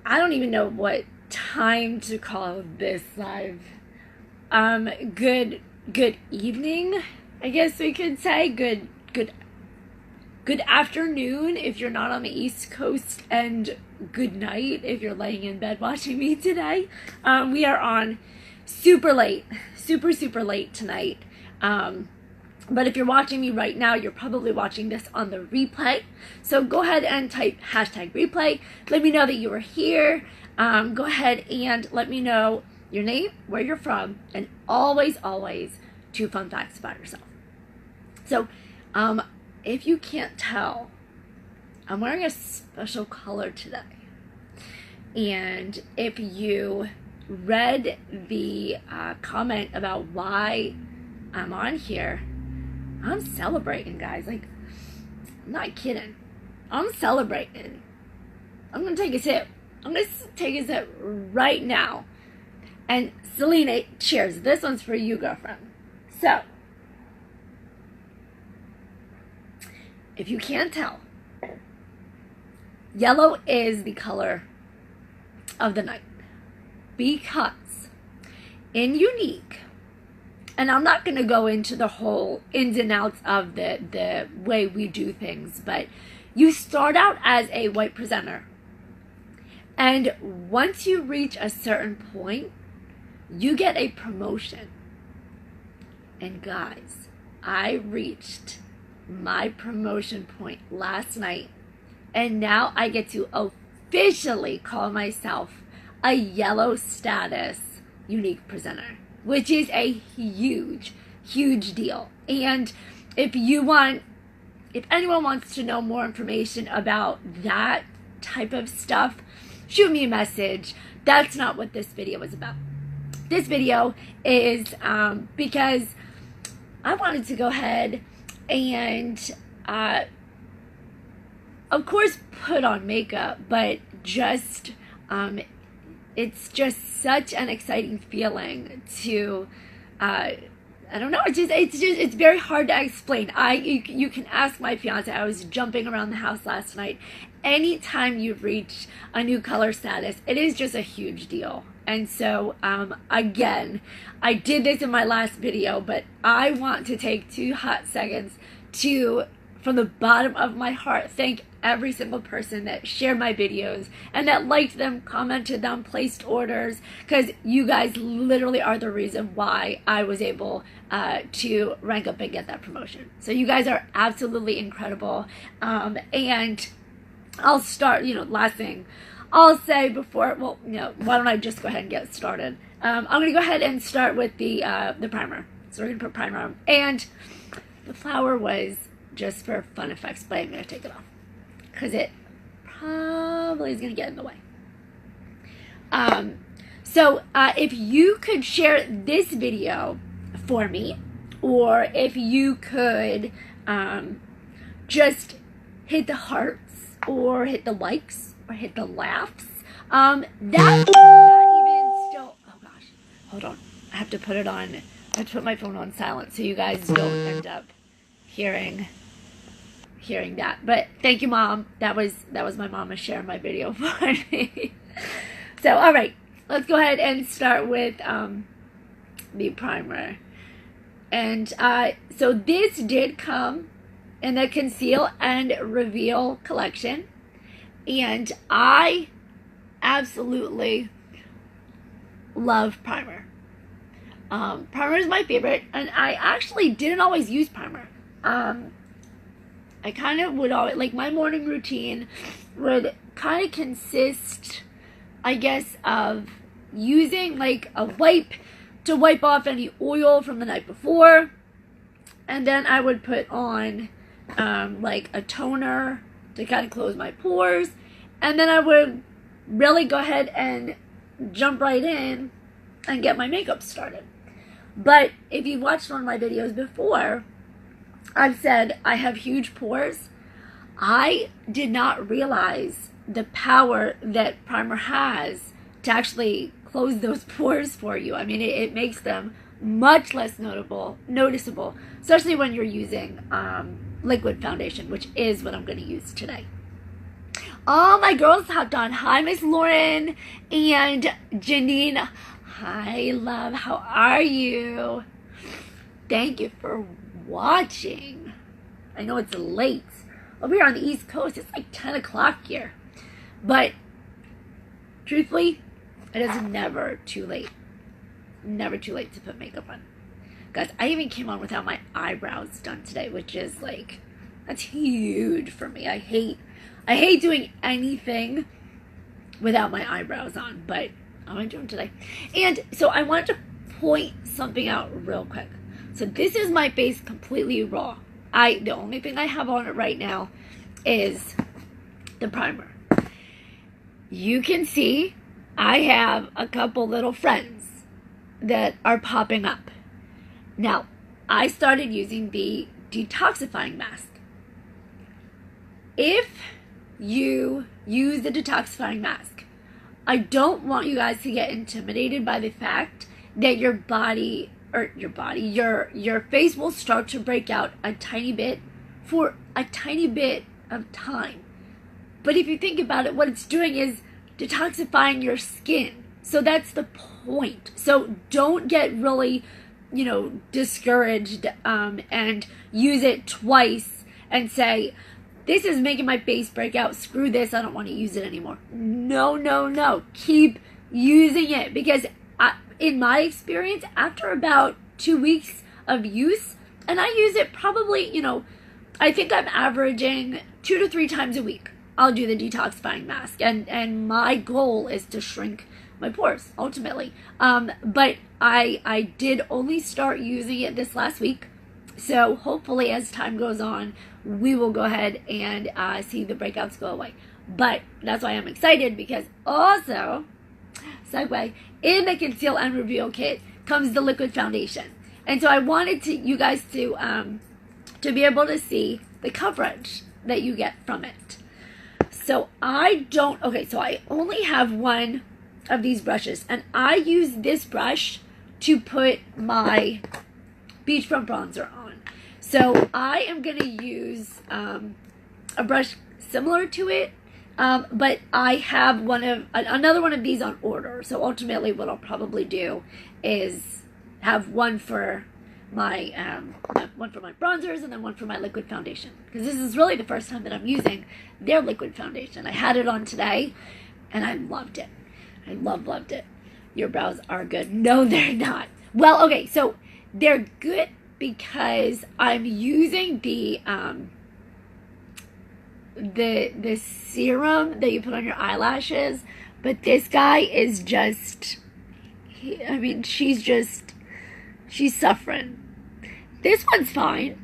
I don't even know what time to call this live. Good evening, I guess we could say. Good afternoon if you're not on the East Coast, and good night if you're laying in bed watching me today. We are on super late, super late tonight. But if you're watching me right now, you're probably watching this on the replay. So go ahead and type #replay. Let me know that you were here. Go ahead and let me know your name, where you're from, and always 2 fun facts about yourself. So, if you can't tell, I'm wearing a special color today. And if you read the comment about why I'm on here, I'm celebrating, guys. Like, I'm not kidding. I'm celebrating. I'm going to take a sip. I'm going to take a sip right now. And Selena, cheers. This one's for you, girlfriend. So, if you can't tell, yellow is the color of the night. Because in Unique, and I'm not going to go into the whole ins and outs of the way we do things, but you start out as a white presenter. And once you reach a certain point, you get a promotion. And guys, I reached my promotion point last night. And now I get to officially call myself a yellow status Unique presenter, which is a huge deal. And if anyone wants to know more information about that type of stuff, shoot me a message. That's not what this video is about. This video is because I wanted to go ahead and of course put on makeup, but just it's just such an exciting feeling to I don't know, it's very hard to explain. You can ask my fiance. I was jumping around the house last night. Anytime you reach a new color status, it is just a huge deal. And so again, I did this in my last video, but I want to take 2 hot seconds to, from the bottom of my heart, thank every single person that shared my videos and that liked them, commented them, placed orders, because you guys literally are the reason why I was able to rank up and get that promotion. So you guys are absolutely incredible. And I'll start, last thing I'll say before, why don't I just go ahead and get started? I'm going to go ahead and start with the primer. So we're going to put primer on. And the flower was just for fun effects, but I'm going to take it off because it probably is going to get in the way. So if you could share this video for me, or if you could just hit the hearts, or hit the likes, or hit the laughs, that's not even still, oh gosh, hold on, I have to put it on, I have to put my phone on silent so you guys don't end up hearing that. But thank you, Mom. That was my mama sharing my video for me. So all right, let's go ahead and start with the primer. And so this did come in the Conceal and Reveal collection, and I absolutely love primer. Primer is my favorite, and I actually didn't always use primer. I kind of would always, like, my morning routine would kind of consist, I guess, of using like a wipe to wipe off any oil from the night before, and then I would put on like a toner to kind of close my pores, and then I would really go ahead and jump right in and get my makeup started. But if you've watched one of my videos before, I've said I have huge pores. I did not realize the power that primer has to actually close those pores for you. I mean, it makes them much less noticeable, especially when you're using liquid foundation, which is what I'm going to use today. all my girls hopped on. Hi, Miss Lauren and Janine. Hi, love. How are you? Thank you for watching. I know it's late. Over here on the East Coast, it's like 10 o'clock here. But, truthfully, it is never too late. Never too late to put makeup on. Guys, I even came on without my eyebrows done today, which is like, that's huge for me. I hate doing anything without my eyebrows on, but I'm gonna do them today. And so I wanted to point something out real quick. So this is my face completely raw. The only thing I have on it right now is the primer. You can see I have a couple little friends that are popping up. Now, I started using the detoxifying mask. If you use the detoxifying mask, I don't want you guys to get intimidated by the fact that your face will start to break out a tiny bit for a tiny bit of time. But if you think about it, what it's doing is detoxifying your skin. So that's the point. So don't get really, discouraged and use it twice and say, this is making my face break out. Screw this. I don't want to use it anymore. No. Keep using it, because in my experience, after about 2 weeks of use, and I use it probably, I think I'm averaging 2 to 3 times a week. I'll do the detoxifying mask, and my goal is to shrink my pores ultimately. But I did only start using it this last week, so hopefully as time goes on, we will go ahead and see the breakouts go away. But that's why I'm excited, because also, segue, in the Conceal and Reveal kit comes the liquid foundation. And so I wanted you guys to be able to see the coverage that you get from it. So I only have one of these brushes, and I use this brush to put my Beachfront bronzer on. So I am going to use a brush similar to it, but I have another one of these on order. So ultimately what I'll probably do is have one for my bronzers and then one for my liquid foundation, because this is really the first time that I'm using their liquid foundation. I had it on today and I loved it. I loved it. Your brows are good. No, they're not. Well, okay, so they're good because I'm using the serum that you put on your eyelashes, but this guy is just, she's suffering. This one's fine.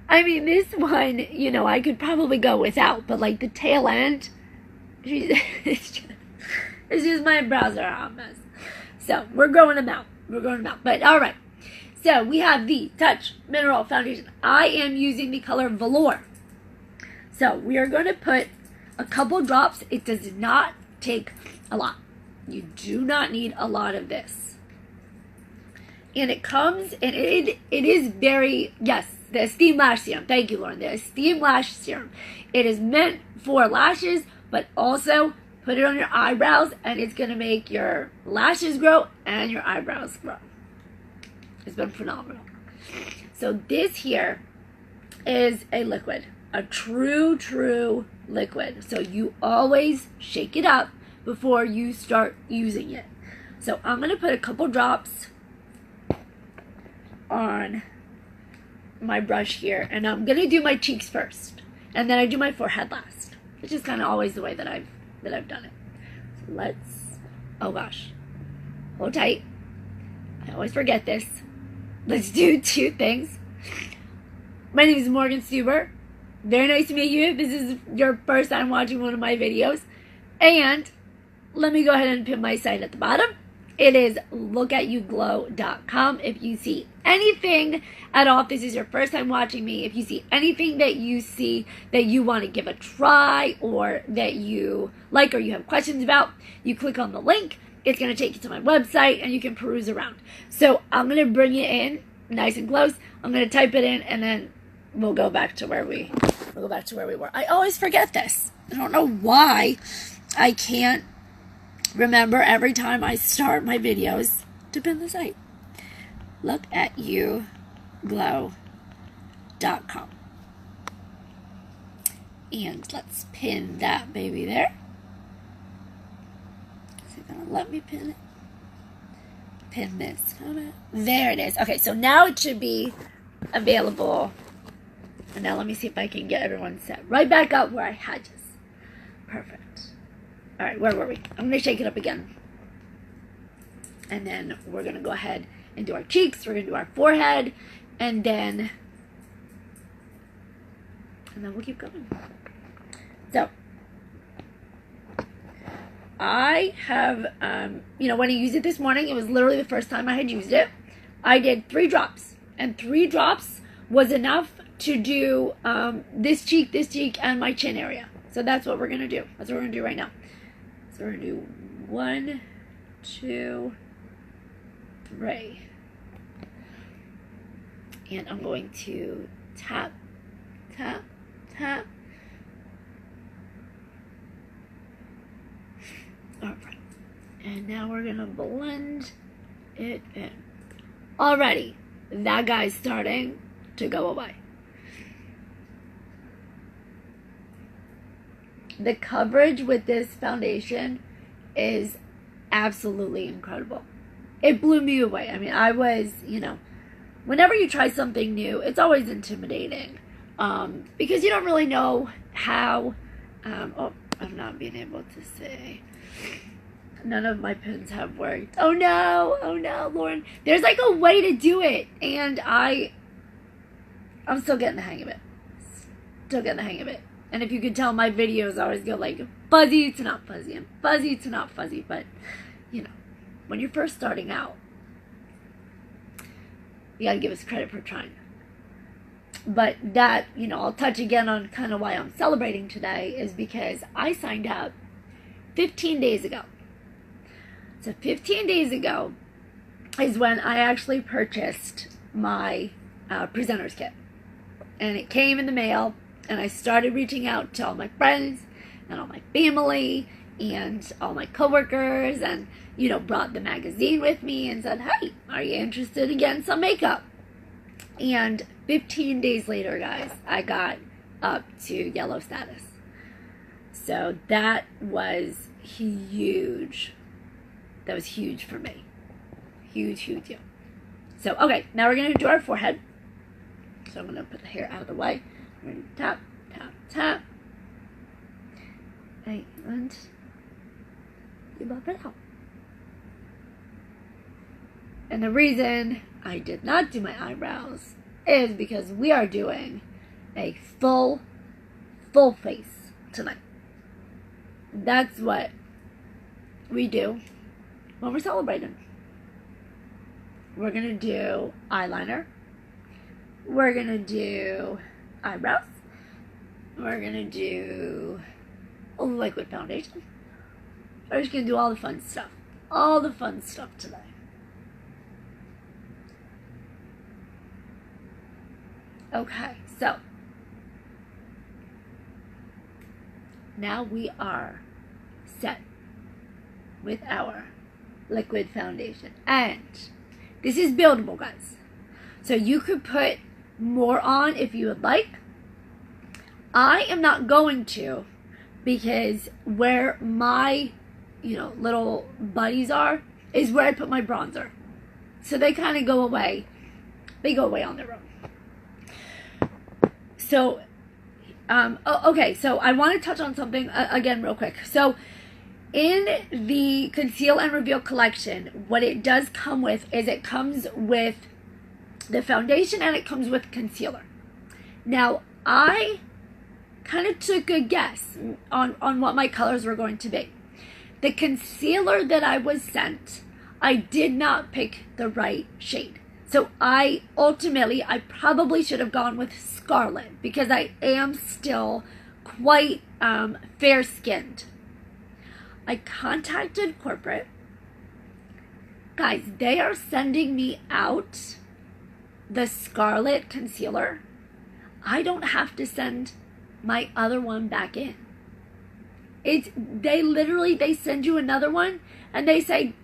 This one, I could probably go without, but like the tail end, it's just my brows are a hot mess. So we're growing them out. But all right. So we have the Touch Mineral Foundation. I am using the color Velour. So we are going to put a couple drops. It does not take a lot. You do not need a lot of this. And it comes, and it is very, yes, the Esteem Lash Serum. Thank you, Lauren. The Esteem Lash Serum. It is meant for lashes, but also put it on your eyebrows, and it's going to make your lashes grow and your eyebrows grow. It's been phenomenal. So this here is a liquid, a true liquid. So you always shake it up before you start using it. So I'm going to put a couple drops on my brush here, and I'm going to do my cheeks first, and then I do my forehead last, which is kind of always the way that I've done it. So oh gosh, hold tight. I always forget this. Let's do 2 things. My name is Morgan Stuber. Very nice to meet you if this is your first time watching one of my videos. And let me go ahead and pin my site at the bottom. It is lookatyouGlow.com. If you see anything at all, if this is your first time watching me, if you see anything that you see that you want to give a try, or that you like, or you have questions about, you click on the link. It's going to take you to my website, and you can peruse around. So I'm going to bring it in nice and close. I'm going to type it in, and then we'll go back to where we were. I always forget this. I don't know why I can't remember every time I start my videos to pin the site. LookAtYouGlow.com. And let's pin that baby there. Is it gonna let me pin it? Pin this. There it is. Okay, so now it should be available. And now let me see if I can get everyone set right back up where I had this. Perfect. All right, where were we? I'm gonna shake it up again. And then we're gonna go ahead and do our cheeks. We're gonna do our forehead, and then we'll keep going. So I have, when I used it this morning, it was literally the first time I had used it. I did 3 drops, and 3 drops was enough to do this cheek, and my chin area. So that's what we're gonna do. That's what we're gonna do right now. So we're gonna do 1, 2, 3. And I'm going to tap, tap, tap. Alright. And now we're gonna blend it in. Alrighty. That guy's starting to go away. The coverage with this foundation is absolutely incredible. It blew me away. I mean, I was, whenever you try something new, it's always intimidating. Because you don't really know how, I'm not being able to say. None of my pins have worked. Oh no, Lauren. There's like a way to do it. And I'm still getting the hang of it. And if you can tell, my videos always go like fuzzy to not fuzzy and fuzzy to not fuzzy. But, when you're first starting out, you got to give us credit for trying. But that, I'll touch again on kind of why I'm celebrating today is because I signed up 15 days ago. So 15 days ago is when I actually purchased my presenter's kit. And it came in the mail, and I started reaching out to all my friends and all my family and all my coworkers, and, brought the magazine with me and said, hey, are you interested in getting some makeup? And 15 days later, guys, I got up to yellow status. So that was huge. That was huge for me. Huge deal. So, okay, now we're going to do our forehead. So I'm going to put the hair out of the way. We're going to tap, tap, tap. And you buff it out. And the reason I did not do my eyebrows is because we are doing a full face tonight. That's what we do when we're celebrating. We're going to do eyeliner. We're going to do eyebrows. We're going to do a liquid foundation. We're just going to do all the fun stuff. All the fun stuff today. Okay, so now we are set with our liquid foundation. And this is buildable, guys. So you could put more on if you would like. I am not going to, because where my, little buddies are is where I put my bronzer. So they kind of go away. They go away on their own. So, okay, so I want to touch on something again real quick. So, in the Conceal and Reveal collection, what it does come with is it comes with the foundation and it comes with concealer. Now, I kind of took a guess on what my colors were going to be. The concealer that I was sent, I did not pick the right shade. So I probably should have gone with Scarlet because I am still quite fair-skinned. I contacted corporate. Guys, they are sending me out the Scarlet concealer. I don't have to send my other one back in. They send you another one and they say,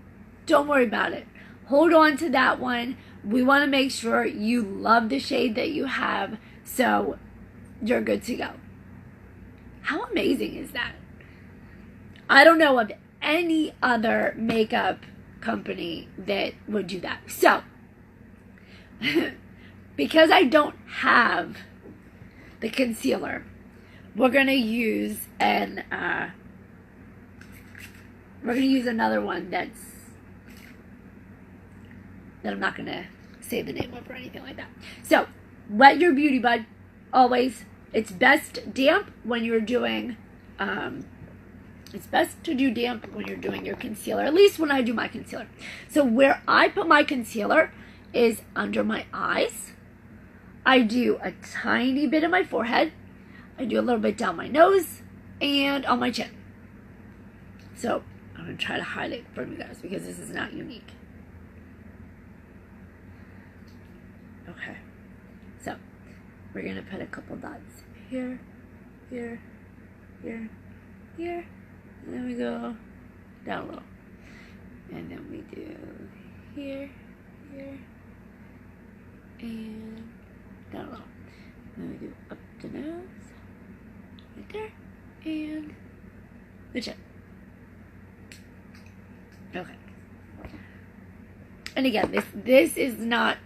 don't worry about it. Hold on to that one. We want to make sure you love the shade that you have, so you're good to go. How amazing is that? I don't know of any other makeup company that would do that. So, because I don't have the concealer, we're gonna use another one that I'm not gonna say the name of or anything like that. So, wet your beauty bud always. It's best damp when you're doing. It's best to do damp when you're doing your concealer. At least when I do my concealer. So where I put my concealer is under my eyes. I do a tiny bit of my forehead. I do a little bit down my nose and on my chin. So I'm going to try to hide it from you guys because this is not unique. Okay. So we're going to put a couple dots here, here, here, here. And then we go down low. And then we do here, here, and down low. Then we do up the nose, right there, and the chin. Okay. And again, this is not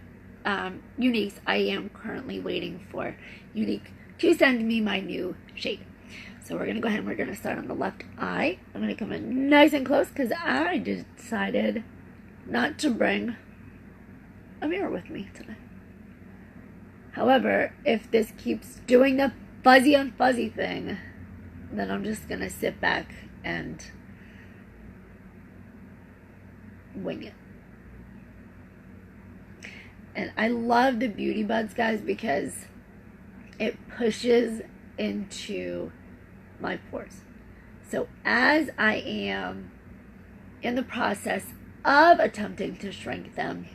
Unique. I am currently waiting for Unique to send me my new shade. So we're going to go ahead and we're going to start on the left eye. I'm going to come in nice and close because I decided not to bring a mirror with me today. However, if this keeps doing the fuzzy on fuzzy thing, then I'm just going to sit back and wing it. And I love the Beauty Buds, guys, because it pushes into my pores. So as I am in the process of attempting to shrink them,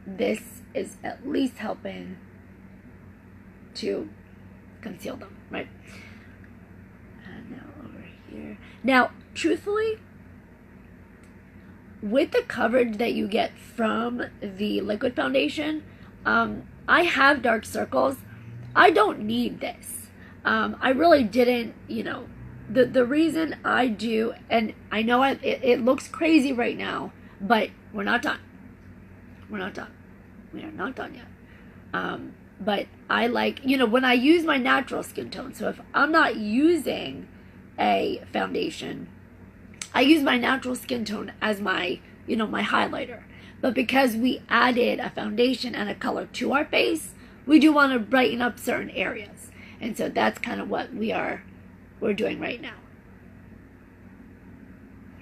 this is at least helping to conceal them, right? And now over here. Now, truthfully, with the coverage that you get from the liquid foundation, I have dark circles. I don't need this. I really didn't, the reason I do, and I know it looks crazy right now, but we're not done. We're not done. We are not done yet. But I like, when I use my natural skin tone, so if I'm not using a foundation, I use my natural skin tone as my, my highlighter. But because we added a foundation and a color to our face, we do want to brighten up certain areas. And so that's kind of what we're doing right now.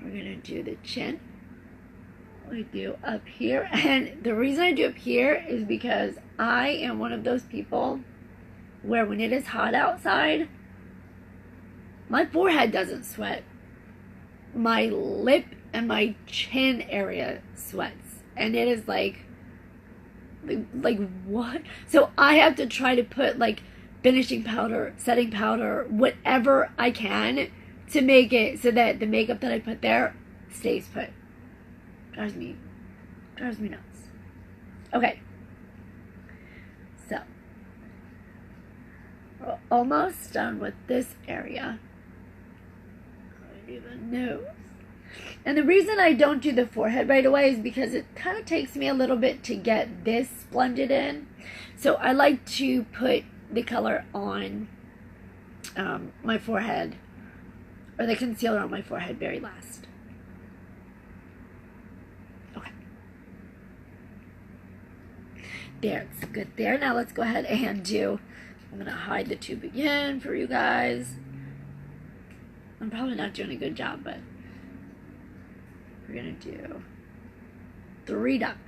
We're going to do the chin. We do up here. And the reason I do up here is because I am one of those people where when it is hot outside, my forehead doesn't sweat. My lip and my chin area sweats. And it is like what? So I have to try to put finishing powder, setting powder, whatever I can to make it so that the makeup that I put there stays put. Drives me nuts. Okay. So we're almost done with this area. I do the nose. And the reason I don't do the forehead right away is because it kind of takes me a little bit to get this blended in. So I like to put the color on my forehead, or the concealer on my forehead very last. Okay. There, it's good there. Now let's go ahead and I'm going to hide the tube again for you guys. I'm probably not doing a good job, but we're going to do 3 dots.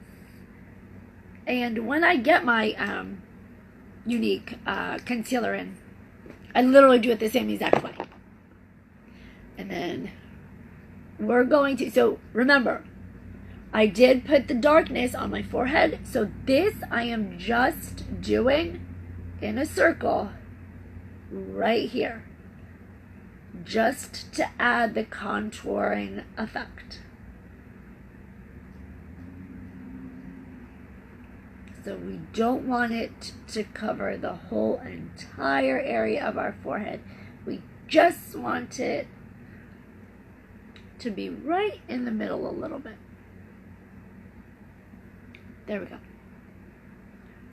And when I get my Unique concealer in, I literally do it the same exact way. And then we're going to, so remember, I did put the darkness on my forehead. So this I am just doing in a circle right here. just to add the contouring effect. So we don't want it to cover the whole entire area of our forehead. We just want it to be right in the middle a little bit. There we go.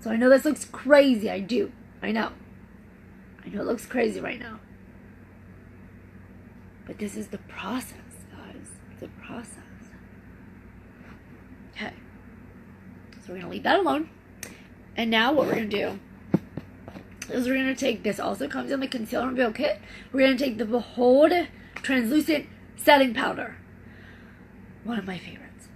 So I know this looks crazy. I do. I know it looks crazy right now. But this is the process, guys. It's a process. Okay. So we're going to leave that alone. And now what we're going to do is we're going to take, this also comes in the Conceal and Reveal kit. We're going to take the Behold Translucent Setting Powder. One of my favorites.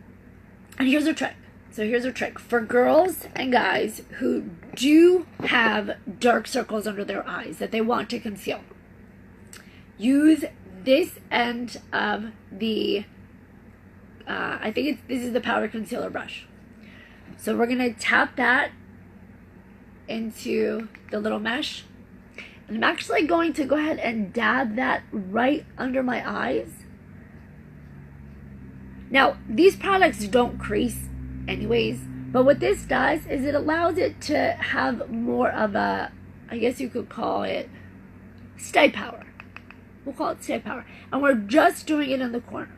And here's a trick. So here's a trick. For girls and guys who do have dark circles under their eyes that they want to conceal, use this end of the, I think this is the powder concealer brush. So we're going to tap that into the little mesh. And I'm actually going to go ahead and dab that right under my eyes. Now, these products don't crease anyways, but what this does is it allows it to have more of a, I guess you could call it stay power. We'll call it stay power. And we're just doing it in the corner.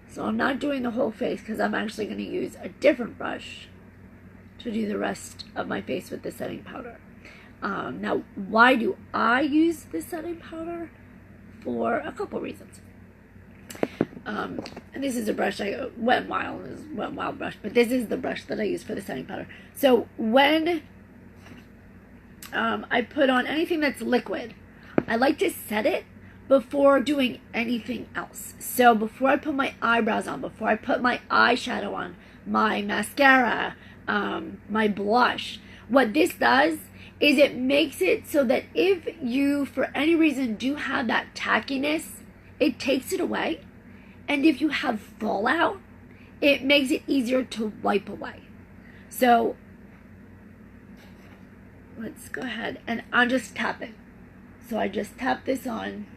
So I'm not doing the whole face because I'm actually going to use a different brush to do the rest of my face with the setting powder. Now, why do I use the setting powder? For a couple reasons. And this is a brush, Wet n Wild brush, but this is the brush that I use for the setting powder. So when I put on anything that's liquid, I like to set it before doing anything else. So before I put my eyebrows on, before I put my eyeshadow on, my mascara, my blush, what this does is it makes it so that if you, for any reason, do have that tackiness, it takes it away. And if you have fallout, it makes it easier to wipe away. So let's go ahead, and I'm just tapping. So I just tap this on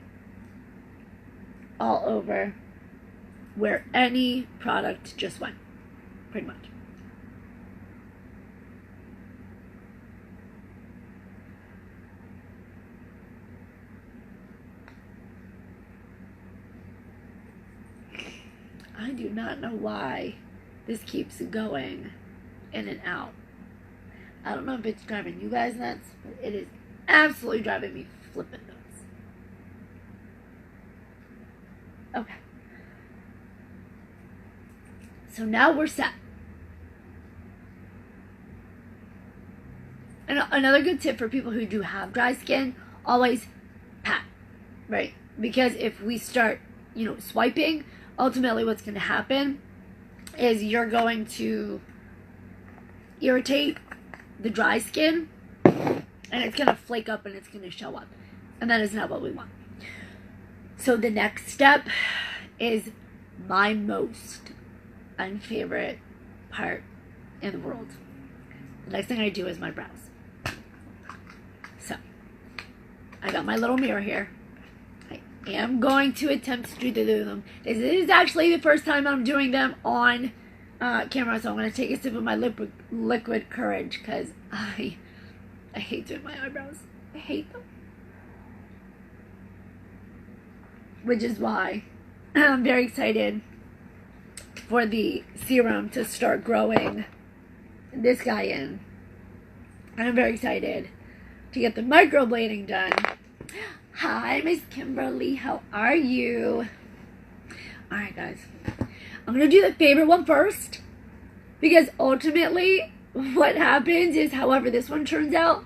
all over where any product just went, pretty much. I do not know why this keeps going in and out. I don't know if it's driving you guys nuts, but it is absolutely driving me flipping nuts. Okay. So now we're set. And another good tip for people who do have dry skin, always pat, right? Because if we start, swiping, ultimately what's going to happen is you're going to irritate the dry skin and it's going to flake up and it's going to show up. And that is not what we want. So the next step is my most unfavorite part in the world. The next thing I do is my brows. So I got my little mirror here. I am going to attempt to do them. This is actually the first time I'm doing them on camera, so I'm going to take a sip of my liquid courage because I hate doing my eyebrows. I hate them. Which is why I'm very excited for the serum to start growing this guy in. And I'm very excited to get the microblading done. Hi, Miss Kimberly. How are you? Alright, guys. I'm going to do the favorite one first. Because ultimately, what happens is, however this one turns out,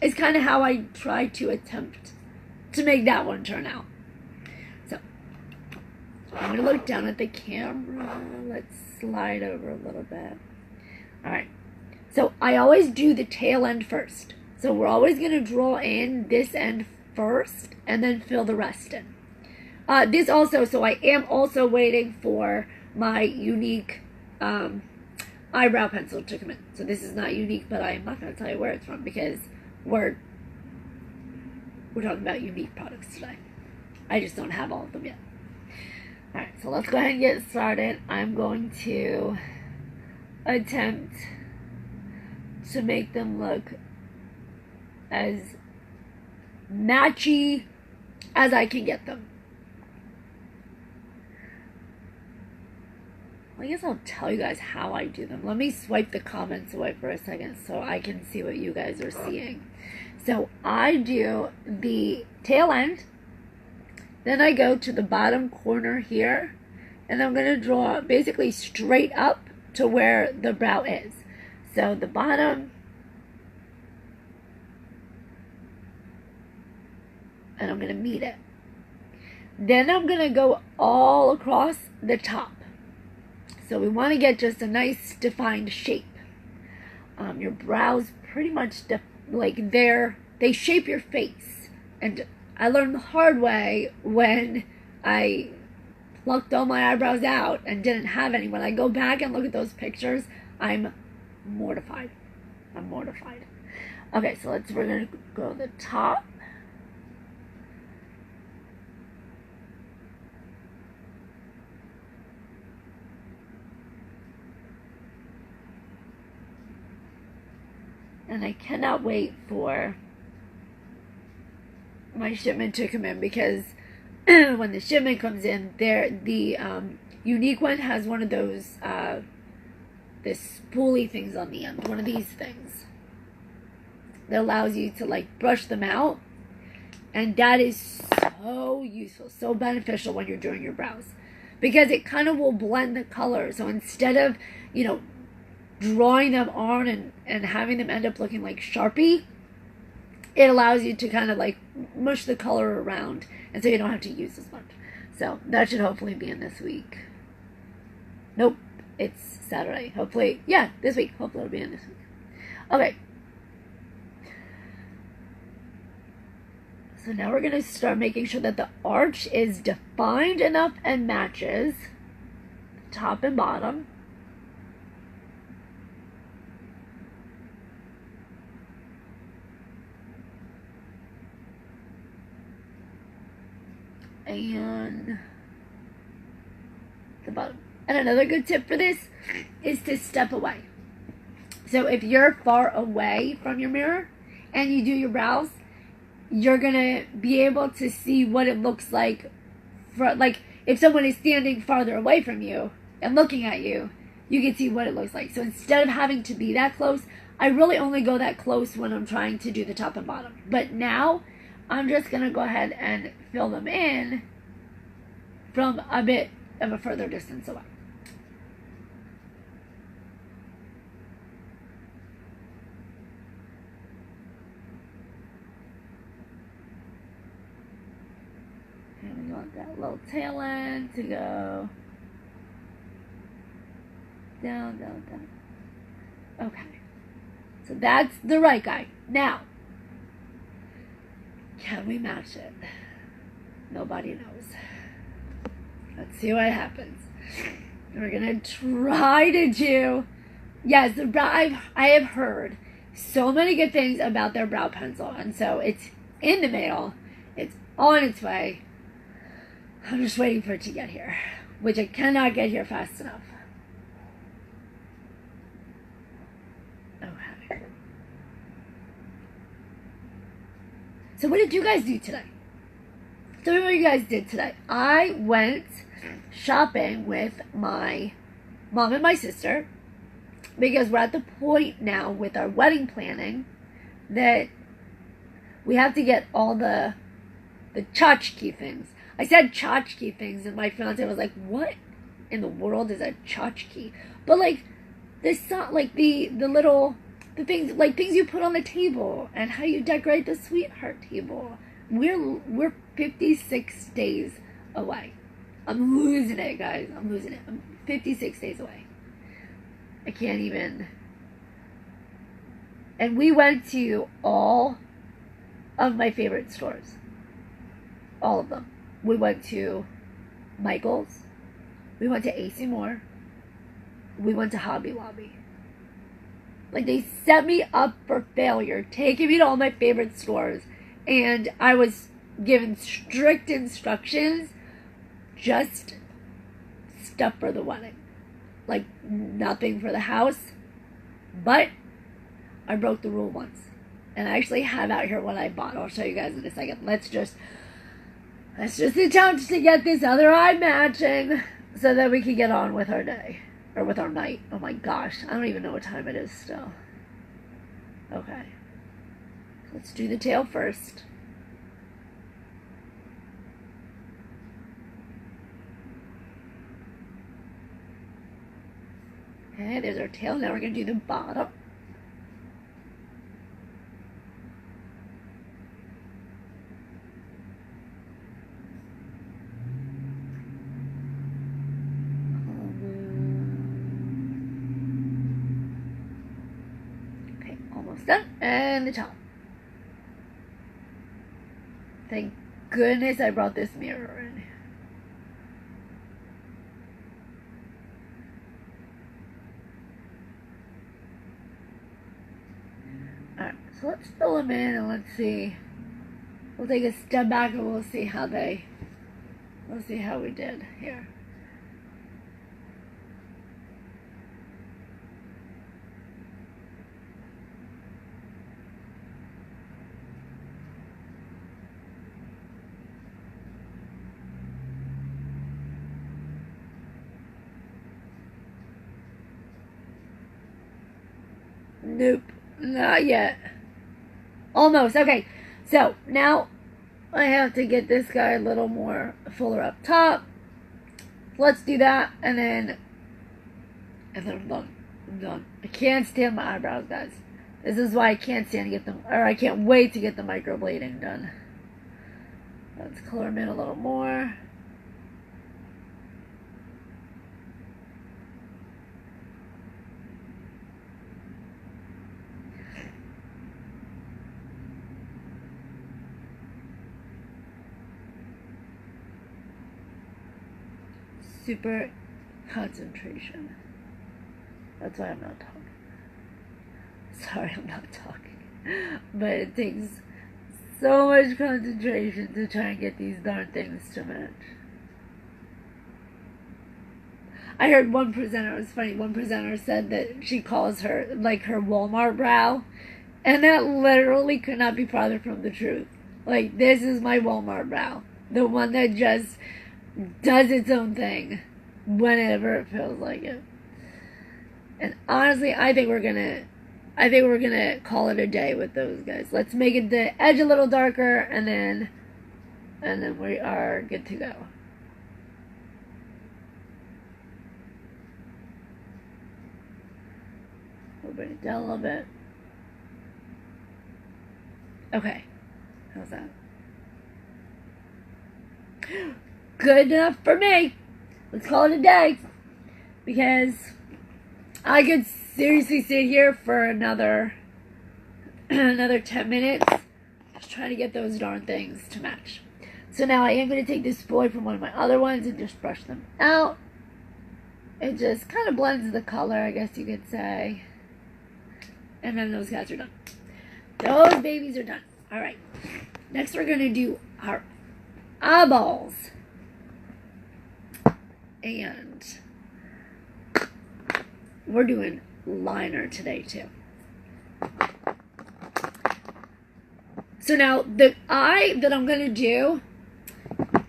is kind of how I try to attempt to make that one turn out. So, I'm going to look down at the camera. Let's slide over a little bit. Alright. So, I always do the tail end first. So, we're always going to draw in this end first and then fill the rest in. This also, so I am also waiting for my unique eyebrow pencil to come in. So this is not unique, but I am not going to tell you where it's from because we're talking about unique products today. I just don't have all of them yet. Alright, so let's go ahead and get started. I'm going to attempt to make them look as matchy as I can get them. I guess I'll tell you guys how I do them. Let me swipe the comments away for a second so I can see what you guys are seeing. So I do the tail end, then I go to the bottom corner here, and I'm going to draw basically straight up to where the brow is. So the bottom, and I'm going to meet it. Then I'm going to go all across the top. So we want to get just a nice defined shape. Your brows pretty much they shape your face. And I learned the hard way when I plucked all my eyebrows out and didn't have any. When I go back and look at those pictures, I'm mortified. I'm mortified. Okay, so we're going to go to the top. And I cannot wait for my shipment to come in, because when the shipment comes in, the unique one has one of those this spoolie things on the end, one of these things that allows you to like brush them out, and that is so useful, so beneficial when you're doing your brows, because it kind of will blend the color. So instead of, drawing them on and having them end up looking like Sharpie, it allows you to kind of like mush the color around, and so you don't have to use as much. So that should hopefully be in this week. Nope, it's Saturday. Hopefully, yeah, this week. Hopefully it'll be in this week. Okay. So now we're going to start making sure that the arch is defined enough and matches top and bottom. And the bottom. And another good tip for this is to step away. So if you're far away from your mirror and you do your brows, you're gonna be able to see what it looks like like if someone is standing farther away from you and looking at you, you can see what it looks like. So instead of having to be that close, I really only go that close when I'm trying to do the top and bottom. But now I'm just going to go ahead and fill them in from a bit of a further distance away. And we want that little tail end to go down, down, down. Okay. So that's the right guy. Now, can we match it? Nobody knows. Let's see what happens. We're gonna try to do. Yes, the brow. I have heard so many good things about their brow pencil, and so it's in the mail. It's on its way. I'm just waiting for it to get here, which I cannot get here fast enough. Okay. So what did you guys do today? Tell me what you guys did today. I went shopping with my mom and my sister, because we're at the point now with our wedding planning that we have to get all the tchotchke things. I said tchotchke things, and my fiance was like, "What in the world is a tchotchke?" But like this, like the things, like things you put on the table and how you decorate the sweetheart table. We're 56 days away. I'm losing it, guys. I'm losing it. I'm 56 days away. I can't even. And we went to all of my favorite stores. All of them. We went to Michael's. We went to AC Moore. We went to Hobby Lobby. Like, they set me up for failure, taking me to all my favorite stores. And I was given strict instructions, just stuff for the wedding. Like, nothing for the house. But I broke the rule once. And I actually have out here what I bought. I'll show you guys in a second. Let's just attempt to get this other eye matching so that we can get on with our day. Or with our night. Oh my gosh. I don't even know what time it is still. Okay. Let's do the tail first. Okay, there's our tail. Now we're going to do the bottom. Okay, almost done. And the top. Thank goodness I brought this mirror in. Alright, so let's fill them in and let's see. We'll take a step back and we'll see how we did here. Nope, not yet. Almost. Okay, so now I have to get this guy a little more fuller up top. Let's do that, and then I'm done. I'm done. I can't stand my eyebrows, guys. This is why I can't stand to get them, or I can't wait to get the microblading done. Let's color them in a little more. Super concentration. That's why I'm not talking. Sorry, I'm not talking. But it takes so much concentration to try and get these darn things to match. I heard one presenter, it was funny, one presenter said that she calls her, like, her Walmart brow. And that literally could not be farther from the truth. Like, this is my Walmart brow. The one that just does its own thing whenever it feels like it. And honestly, I think we're gonna call it a day with those guys. Let's make it the edge a little darker, and then we are good to go. We'll bring it down a little bit. Okay, how's that? Good enough for me. Let's call it a day, because I could seriously sit here for another 10 minutes just trying to get those darn things to match. So now I am going to take this boy from one of my other ones and just brush them out. It just kind of blends the color, I guess you could say. And then those guys are done. Those babies are done. All right. Next we're going to do our eyeballs. And we're doing liner today too. So now the eye that I'm going to do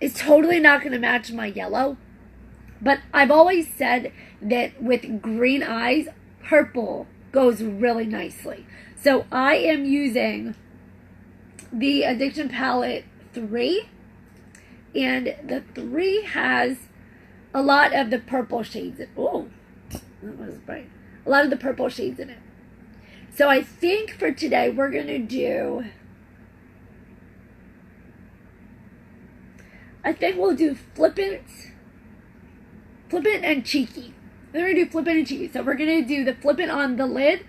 is totally not going to match my yellow. But I've always said that with green eyes, purple goes really nicely. So I am using the Addiction Palette 3. And the 3 has a lot of the purple shades in it. Oh, that was bright. A lot of the purple shades in it. So I think for today we're going to do, I think we'll do flippant and cheeky. We're going to do flippant and cheeky. So we're going to do the flippant on the lid,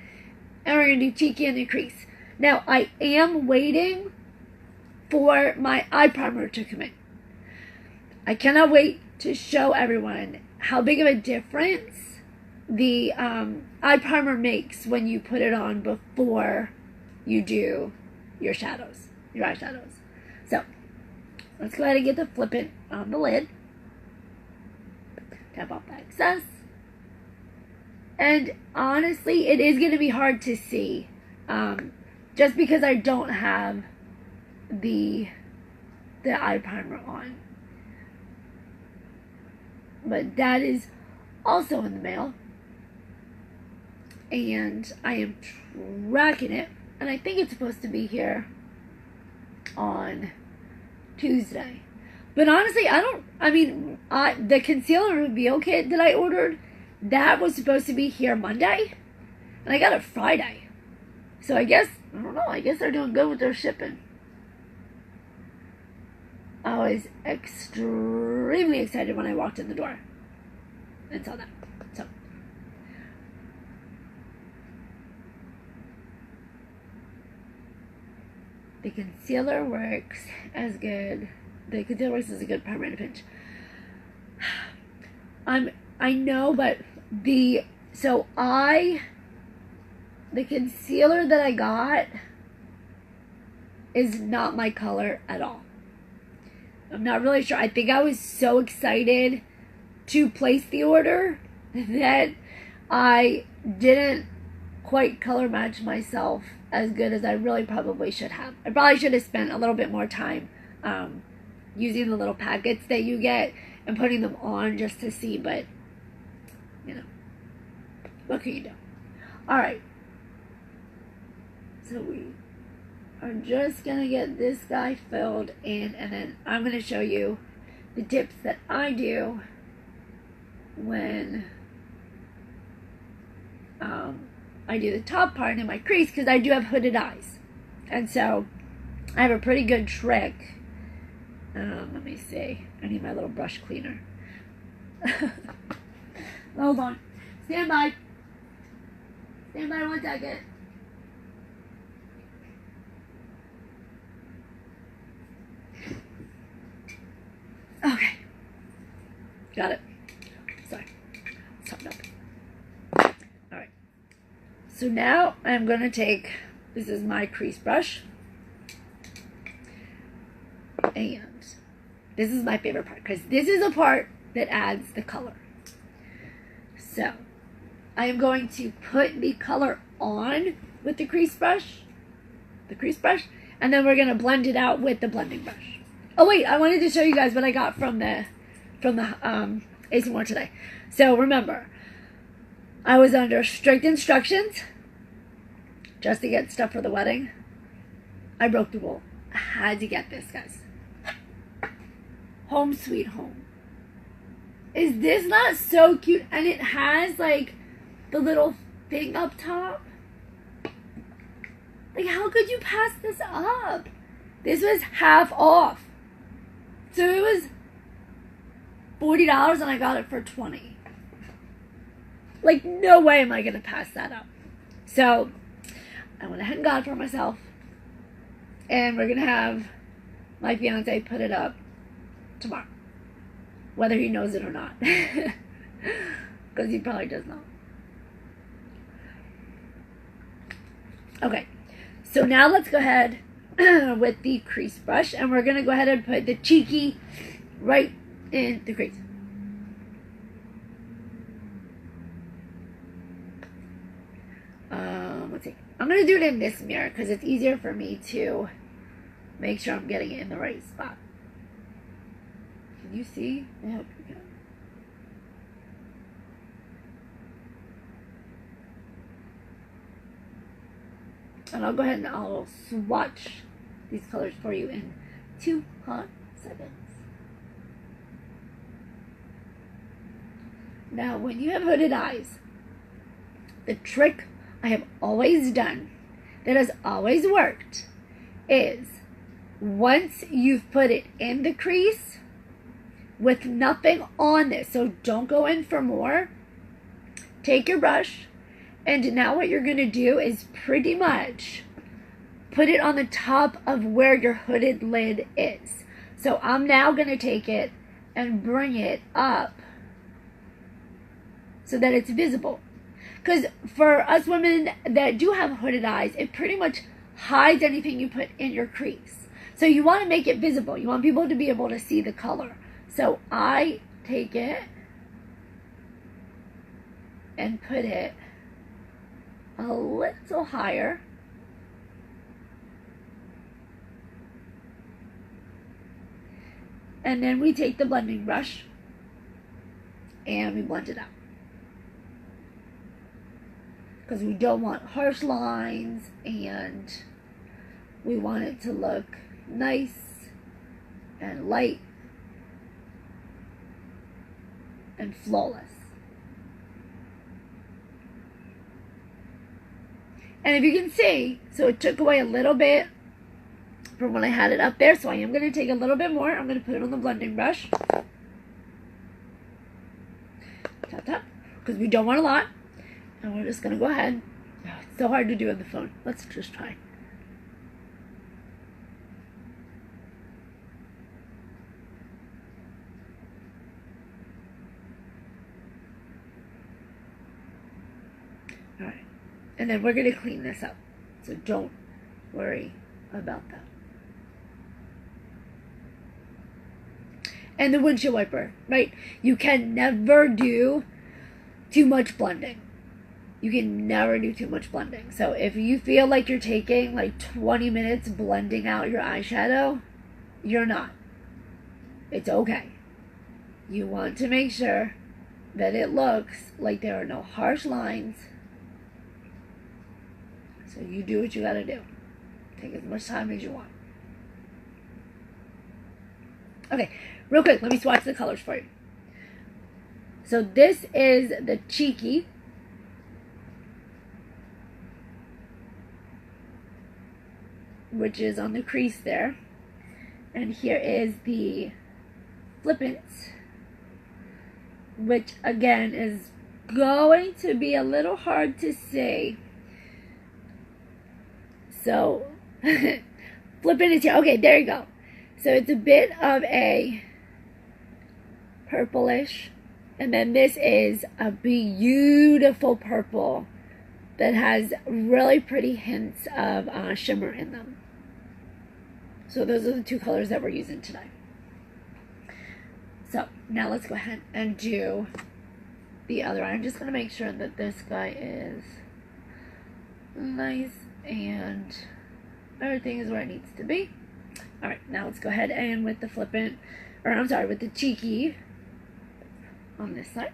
and we're going to do cheeky in the crease. Now I am waiting for my eye primer to come in. I cannot wait to show everyone how big of a difference the eye primer makes when you put it on before you do your shadows, your eyeshadows. So let's go ahead and get the flippant on the lid. Tap off the excess. And honestly, it is going to be hard to see. Just because I don't have the eye primer on. But that is also in the mail. And I am tracking it. And I think it's supposed to be here on Tuesday. But honestly, the concealer reveal kit that I ordered, that was supposed to be here Monday. And I got it Friday. So I guess, I don't know, I guess they're doing good with their shipping. I was extremely excited when I walked in the door and saw that. So, the concealer works as good. The concealer works as a good primer and a pinch. I know, but the concealer that I got is not my color at all. I'm not really sure. I think I was so excited to place the order that I didn't quite color match myself as good as I really probably should have. I probably should have spent a little bit more time using the little packets that you get and putting them on just to see, but you know, what can you do? Alright, so we are just gonna get this guy filled in, and then I'm gonna show you the tips that I do when I do the top part in my crease, because I do have hooded eyes, and so I have a pretty good trick. Let me see, I need my little brush cleaner. Hold on, stand by 1 second. Okay, got it. Sorry, stopped up. Alright, so now I'm going to take, this is my crease brush, and this is my favorite part, because this is a part that adds the color. So, I am going to put the color on with the crease brush, and then we're going to blend it out with the blending brush. Oh wait, I wanted to show you guys what I got from the Ace and More today. So remember, I was under strict instructions just to get stuff for the wedding. I broke the rule. I had to get this, guys. Home Sweet Home. Is this not so cute? And it has like the little thing up top. Like, how could you pass this up? This was half off. So it was $40 and I got it for $20. Like, no way am I going to pass that up. So I went ahead and got it for myself. And we're going to have my fiance put it up tomorrow. Whether he knows it or not. Because he probably does not. Okay. So now let's go ahead with the crease brush, and we're going to go ahead and put the cheeky right in the crease. Let's see. I'm going to do it in this mirror because it's easier for me to make sure I'm getting it in the right spot. Can you see? I hope you can. And I'll go ahead and I'll swatch these colors for you in 2 hot seconds. Now, when you have hooded eyes, the trick I have always done, that has always worked, is once you've put it in the crease with nothing on this, so don't go in for more, take your brush, and now what you're going to do is pretty much put it on the top of where your hooded lid is. So I'm now going to take it and bring it up so that it's visible. Because for us women that do have hooded eyes, it pretty much hides anything you put in your crease. So you want to make it visible. You want people to be able to see the color. So I take it and put it a little higher. And then we take the blending brush and we blend it out. Because we don't want harsh lines and we want it to look nice and light and flawless. And if you can see, so it took away a little bit from when I had it up there, so I am going to take a little bit more. I'm going to put it on the blending brush. Tap, tap, because we don't want a lot. And we're just going to go ahead. Oh, it's so hard to do on the phone. Let's just try. All right. And then we're going to clean this up. So don't worry about that. And the windshield wiper, right? You can never do too much blending. You can never do too much blending. So if you feel like you're taking like 20 minutes blending out your eyeshadow, you're not. It's okay. You want to make sure that it looks like there are no harsh lines. So you do what you gotta do. Take as much time as you want. Okay, real quick, let me swatch the colors for you. So this is the Cheeky. Which is on the crease there. And here is the Flippant, which again is going to be a little hard to see. So, Flippant is here. Okay, there you go. So it's a bit of a purplish. And then this is a beautiful purple that has really pretty hints of shimmer in them. So those are the two colors that we're using today. So now let's go ahead and do the other eye. I'm just going to make sure that this guy is nice and everything is where it needs to be. All right, now let's go ahead and with the Flippant, or I'm sorry, with the Cheeky on this side.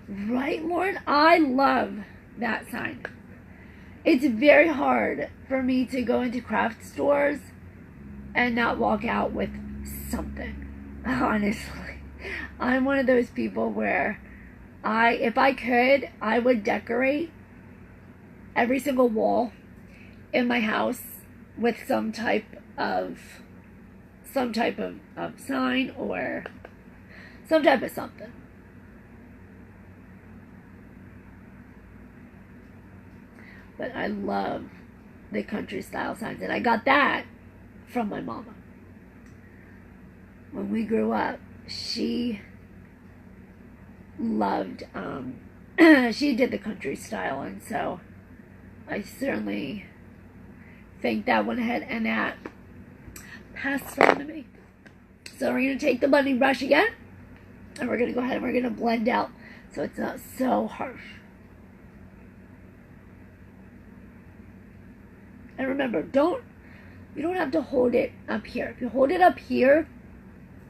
Right, Lauren? I love that sign. It's very hard for me to go into craft stores and not walk out with something. Honestly, I'm one of those people where if I could, I would decorate every single wall in my house with some type of sign or some type of something. But I love the country style signs, and I got that from my mama. When we grew up, she loved, she did the country style, and so I certainly think that went ahead and that passed on to me. So we're going to take the blending brush again, and we're going to go ahead and we're going to blend out so it's not so harsh. And remember, you don't have to hold it up here. If you hold it up here,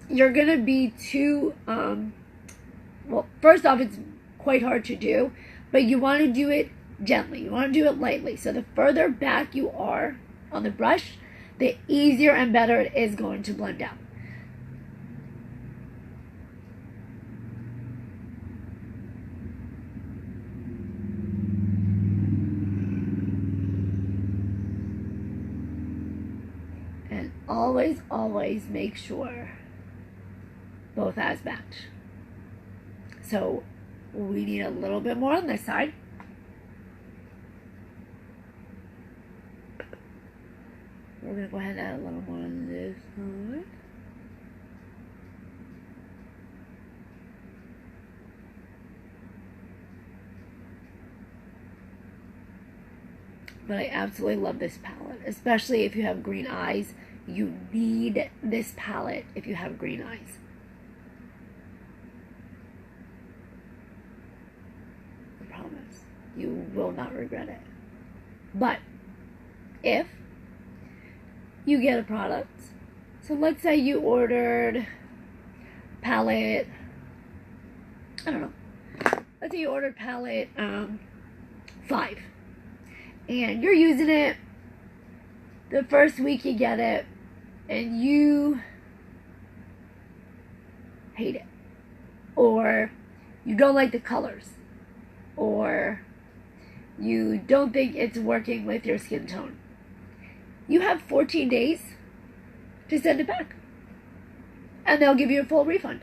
you're going to be too, well, first off, it's quite hard to do, but you want to do it gently. You want to do it lightly. So the further back you are on the brush, the easier and better it is going to blend out. And always make sure both eyes match. So we need a little bit more on this side. We're going to go ahead and add a little more on this side. But I absolutely love this palette, especially if you have green eyes. You need this palette if you have green eyes. I promise. You will not regret it. But if you get a product, so let's say you ordered palette, I don't know, let's say you ordered palette 5, and you're using it the first week you get it, and you hate it, or you don't like the colors, or you don't think it's working with your skin tone, you have 14 days to send it back, and they'll give you a full refund.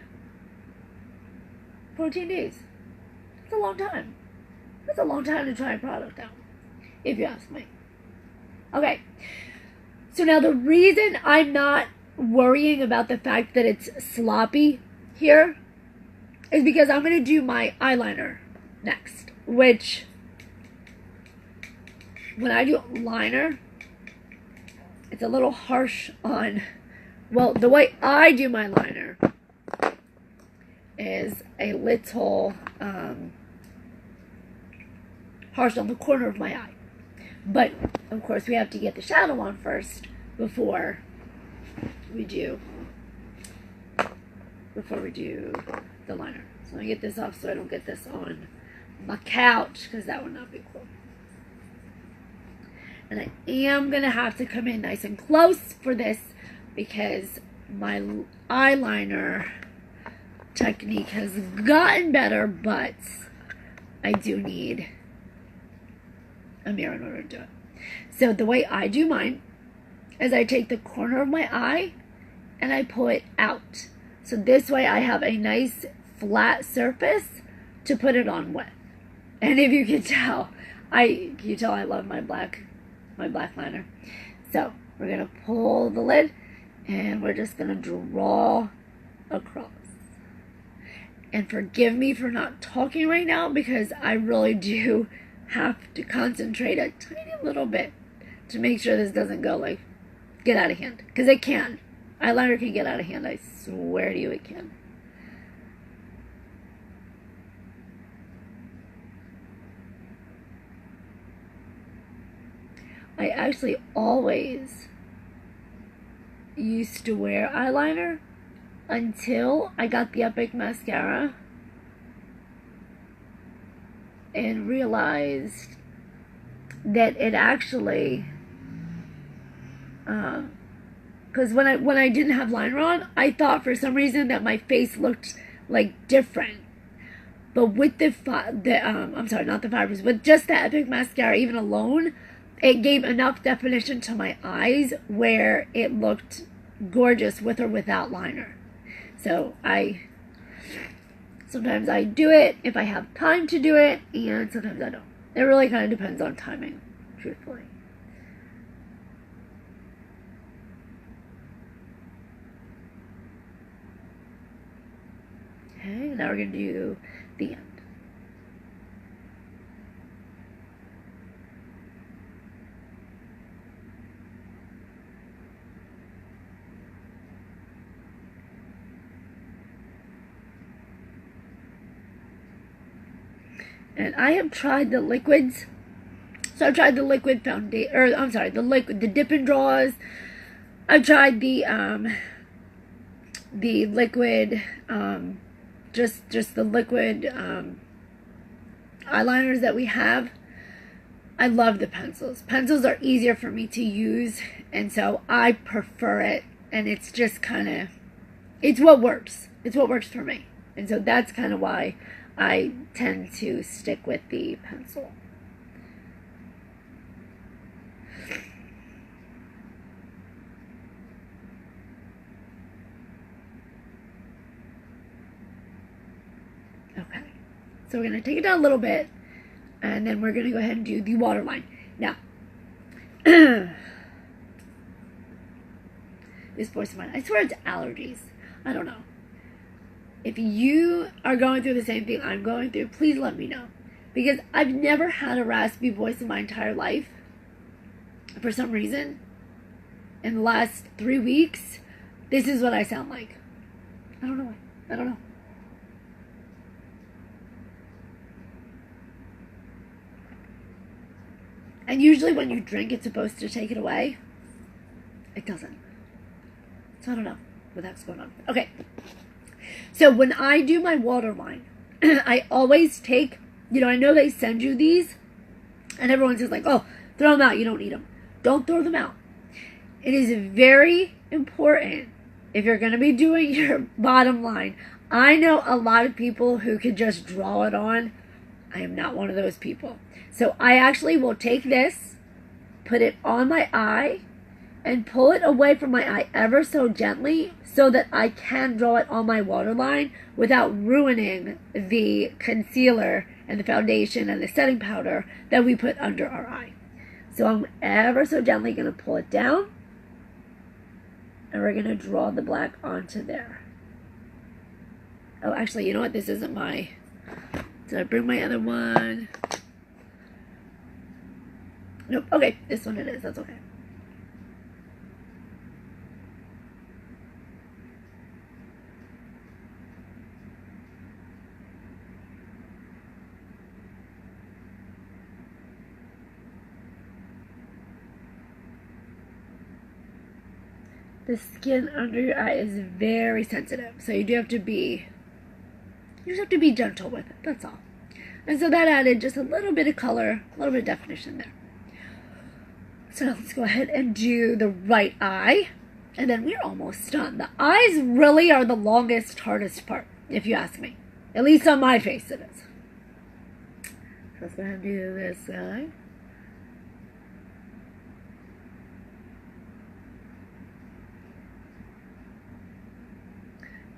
14 days. That's a long time. That's a long time to try a product out, if you ask me. Okay, so now the reason I'm not worrying about the fact that it's sloppy here is because I'm going to do my eyeliner next, which, when I do liner, it's a little harsh on, well, the way I do my liner is a little harsh on the corner of my eye. But, of course, we have to get the shadow on first before we do the liner. So I'm going to get this off so I don't get this on my couch, because that would not be cool. And I am going to have to come in nice and close for this because my eyeliner technique has gotten better, but I do need a mirror in order to do it. So the way I do mine is I take the corner of my eye and I pull it out. So this way I have a nice flat surface to put it on with. And if you can tell, I love my black liner. So we're gonna pull the lid and we're just gonna draw across. And forgive me for not talking right now because I really do have to concentrate a tiny little bit to make sure this doesn't go like get out of hand, because it can. Eyeliner can get out of hand, I swear to you it can. I actually always used to wear eyeliner until I got the Epic mascara and realized that it actually, because when I didn't have liner on, I thought for some reason that my face looked like different. But with I'm sorry, not the fibers, but just the Epic mascara, even alone, it gave enough definition to my eyes where it looked gorgeous with or without liner. So sometimes I do it if I have time to do it, and sometimes I don't. It really kind of depends on timing, truthfully. Okay, now we're going to do the end. And I have tried the liquids. So I've tried the liquid foundation, or I'm sorry, the dip and draws. I've tried the liquid, just the liquid eyeliners that we have. I love the pencils. Pencils are easier for me to use, and so I prefer it. And it's just kind of, it's what works. It's what works for me. And so that's kind of why I tend to stick with the pencil. Okay, so we're going to take it down a little bit, and then we're going to go ahead and do the waterline. Now, this voice of mine, I swear it's allergies. I don't know. If you are going through the same thing I'm going through, please let me know. Because I've never had a raspy voice in my entire life. for some reason, in the last 3 weeks, this is what I sound like. I don't know why. I don't know. And usually when you drink, it's supposed to take it away. It doesn't. So I don't know what the heck's going on. Okay. So when I do my waterline, I always take, I know they send you these, and everyone's just like, oh, throw them out. You don't need them. Don't throw them out. It is very important if you're going to be doing your bottom line. I know a lot of people who can just draw it on. I am not one of those people. So I actually will take this, put it on my eye, and pull it away from my eye ever so gently so that I can draw it on my waterline without ruining the concealer and the foundation and the setting powder that we put under our eye. So I'm ever so gently going to pull it down, and we're going to draw the black onto there. Oh, actually, you know what? This isn't my... Did I bring my other one? Nope. Okay, this one it is. That's okay. The skin under your eye is very sensitive, so you just have to be gentle with it. That's all. And so that added just a little bit of color, a little bit of definition there. So now let's go ahead and do the right eye, and then we're almost done. The eyes really are the longest, hardest part, if you ask me. At least on my face it is. So let's go ahead and do this eye.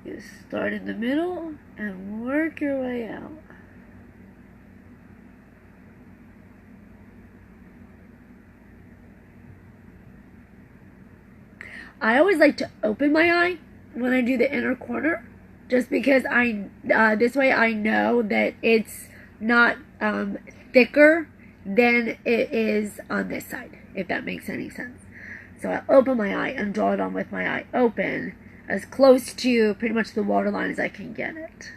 You start in the middle and work your way out. I always like to open my eye when I do the inner corner, just because this way I know that it's not thicker than it is on this side, if that makes any sense. So I open my eye and draw it on with my eye open, as close to pretty much the waterline as I can get it.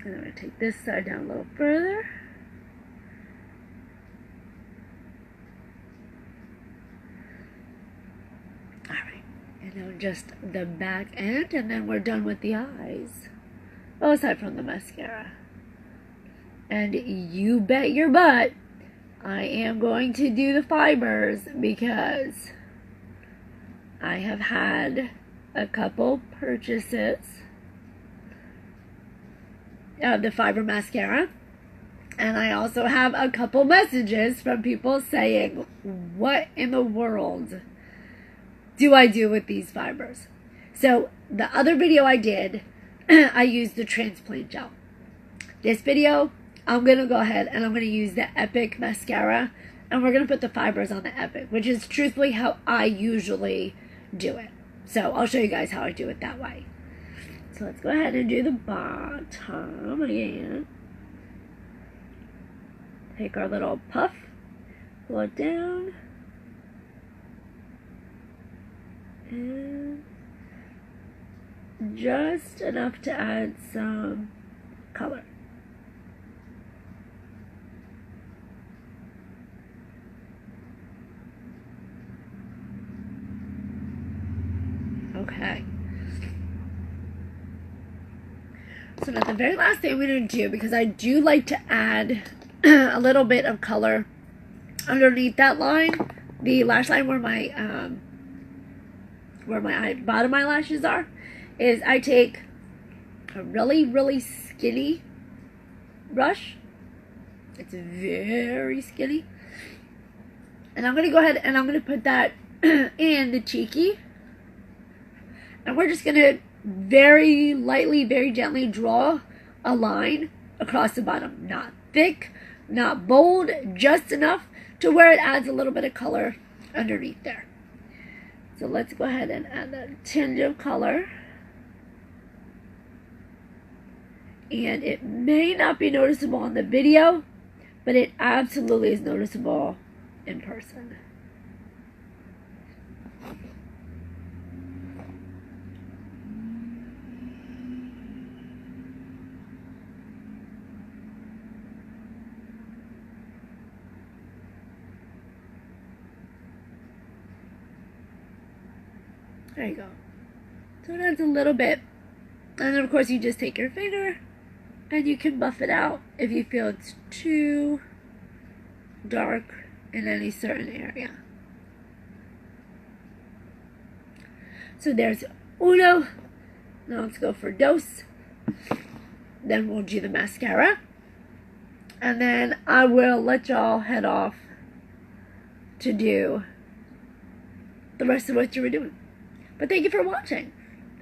And I'm going to take this side down a little further. Alright, and now just the back end, and then we're done with the eyes. Oh, aside from the mascara. And you bet your butt I am going to do the fibers, because I have had a couple purchases of the fiber mascara, and I also have a couple messages from people saying, what in the world do I do with these fibers? So the other video I did, I used the transplant gel. This video, I'm going to go ahead and I'm going to use the Epic mascara, and we're going to put the fibers on the Epic, which is truthfully how I usually do it. So I'll show you guys how I do it that way. So let's go ahead and do the bottom again. Take our little puff, pull it down, and just enough to add some color. Okay. So now the very last thing I'm going to do, because I do like to add a little bit of color underneath that line, the lash line where my bottom eyelashes are, is I take a really, really skinny brush. It's very skinny. And I'm going to go ahead and I'm going to put that in the cheeky. And we're just going to very lightly, very gently draw a line across the bottom. Not thick, not bold, just enough to where it adds a little bit of color underneath there. So let's go ahead and add a tinge of color. And it may not be noticeable on the video, but it absolutely is noticeable in person. There you go. So it adds a little bit. And then of course you just take your finger and you can buff it out if you feel it's too dark in any certain area. So there's uno. Now let's go for dos. Then we'll do the mascara. And then I will let y'all head off to do the rest of what you were doing. But thank you for watching.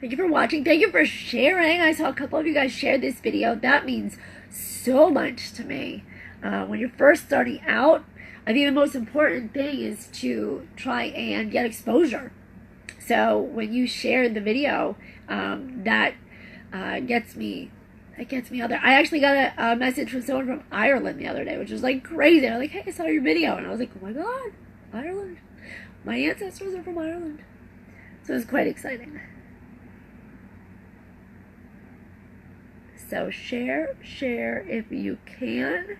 Thank you for watching. Thank you for sharing. I saw a couple of you guys share this video. That means so much to me. When you're first starting out, I think the most important thing is to try and get exposure. So when you share the video, that gets me out there. I actually got a message from someone from Ireland the other day, which was like crazy. I was like, hey, I saw your video. And I was like, oh my God, Ireland. My ancestors are from Ireland. So it was quite exciting. So share if you can.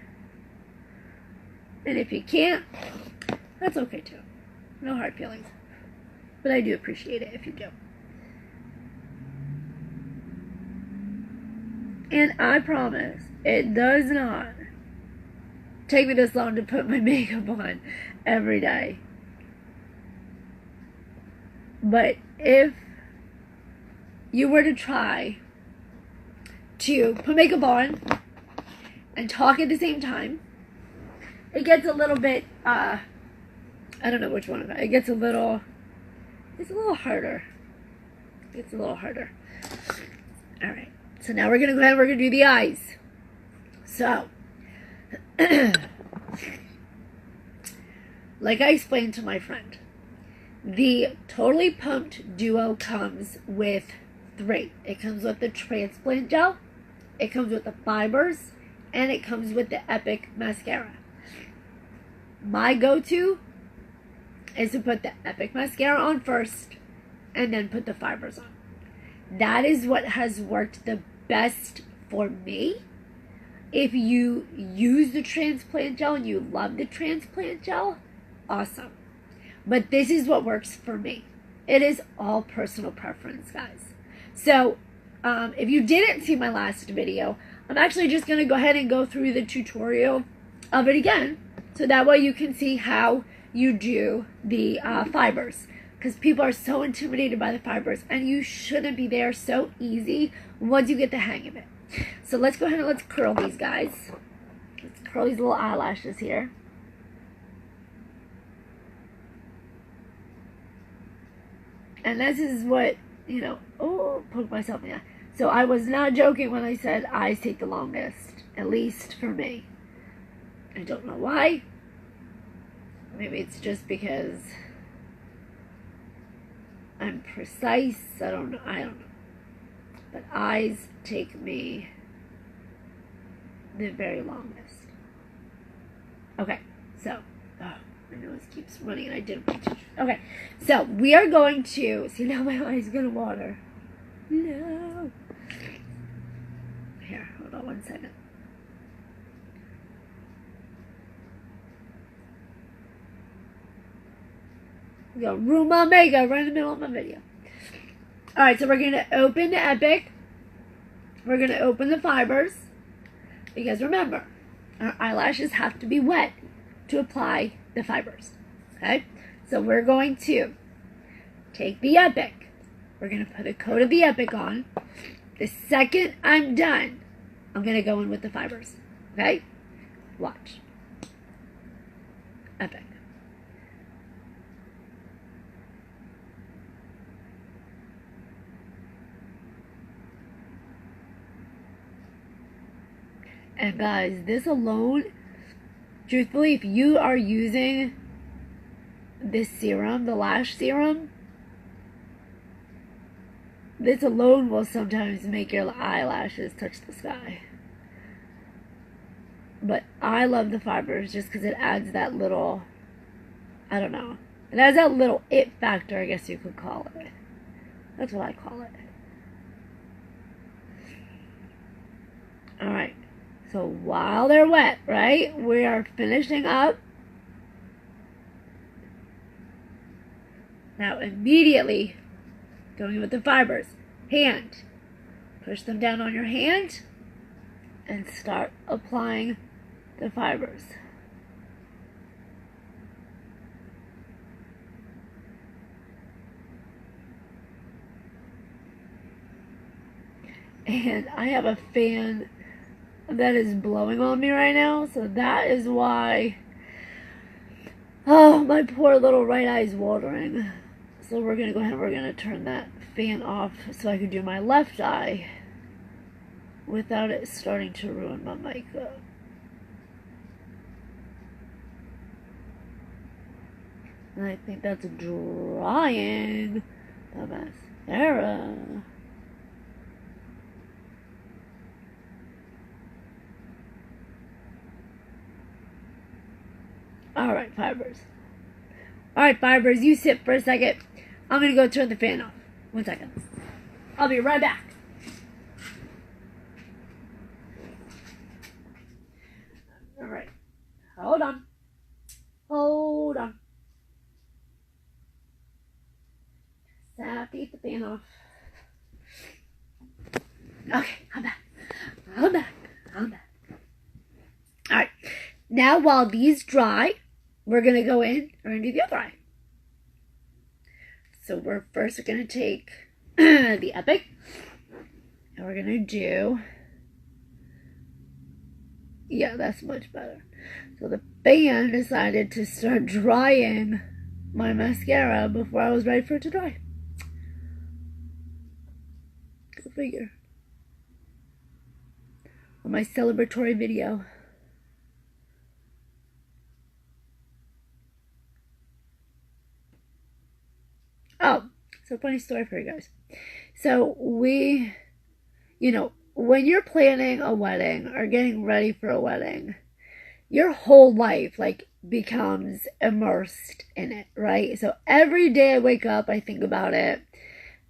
And if you can't, that's okay too. No hard feelings. But I do appreciate it if you do. And I promise, it does not take me this long to put my makeup on every day. But if you were to try to put makeup on and talk at the same time, it gets a little bit, I don't know which one of it. It gets a little, it's a little harder. It's a little harder. All right. So now we're going to go ahead and we're going to do the eyes. So, like I explained to my friend, the Totally Pumped Duo comes with 3. It comes with the transplant gel, it comes with the fibers, and it comes with the Epic Mascara. My go-to is to put the Epic Mascara on first and then put the fibers on. That is what has worked the best for me. If you use the transplant gel and you love the transplant gel, awesome. But this is what works for me. It is all personal preference, guys. So, if you didn't see my last video, I'm actually just going to go ahead and go through the tutorial of it again. So that way you can see how you do the fibers. Because people are so intimidated by the fibers. And you shouldn't be. They are so easy once you get the hang of it. So let's go ahead and let's curl these guys. Let's curl these little eyelashes here. And this is what, you know, oh, poke myself in the eye. So I was not joking when I said eyes take the longest, at least for me. I don't know why. Maybe it's just because I'm precise. I don't know. But eyes take me the very longest. Okay, so, oh, my nose keeps running and I didn't pay attention. Okay, so we are going to, see now my eye's gonna water. No. Here, hold on 1 second. I'm gonna ruin my makeup right in the middle of my video. Alright, so we're gonna open the Epic. We're gonna open the fibers. Because remember, our eyelashes have to be wet to apply the fibers. Okay? So we're going to take the Epic. We're going to put a coat of the Epic on. The second I'm done, I'm going to go in with the fibers. Okay? Watch. Epic. And guys, this alone, truthfully, if you are using this serum, the lash serum, this alone will sometimes make your eyelashes touch the sky. But I love the fibers just because it adds that little, I don't know. It adds that little it factor, I guess you could call it. That's what I call it. Alright. So while they're wet, right, we are finishing up. Now immediately going in with the fibers. Hand. Push them down on your hand and start applying the fibers. And I have a fan that is blowing on me right now, so that is why, oh, my poor little right eye is watering. So we're going to go ahead and we're going to turn that fan off so I can do my left eye without it starting to ruin my makeup. And I think that's drying the mascara. Alright, fibers. Alright, fibers, you sit for a second. I'm going to go turn the fan off. 1 second. I'll be right back. Alright. Hold on. Hold on. Just have to get the fan off. Okay, I'm back. I'm back. I'm back. Alright. Now, while these dry, we're going to go in and do the other eye. So we're first going to take the Epic, and we're going to do, yeah, that's much better. So the fan decided to start drying my mascara before I was ready for it to dry. Go figure. On my celebratory video. Oh, so funny story for you guys. So when you're planning a wedding or getting ready for a wedding, your whole life becomes immersed in it, right? So every day I wake up, I think about it.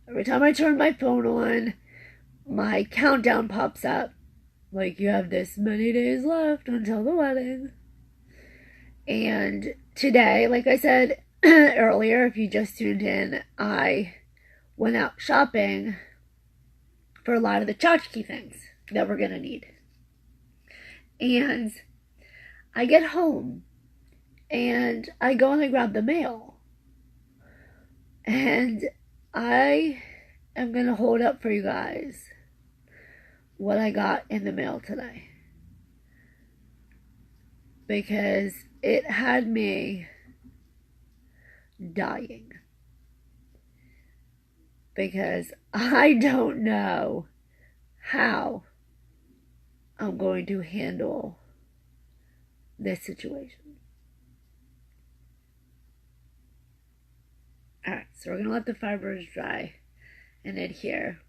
Every time I turn my phone on, my countdown pops up. You have this many days left until the wedding. And today, like I said earlier, if you just tuned in, I went out shopping for a lot of the tchotchke things that we're going to need. And I get home and I go and I grab the mail. And I am going to hold up for you guys what I got in the mail today. Because it had me dying. Because I don't know how I'm going to handle this situation. Alright, so we're going to let the fibers dry and adhere.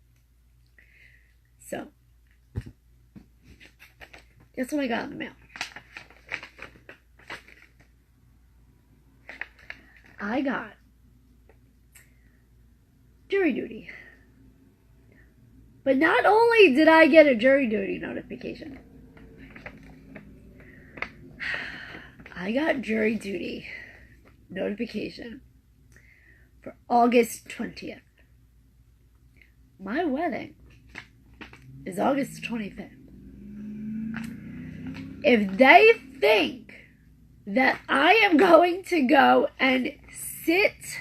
So, guess what I got in the mail? I got jury duty. But not only did I get a jury duty notification, I got jury duty notification for August 20th. My wedding is August 25th. If they think that I am going to go and sit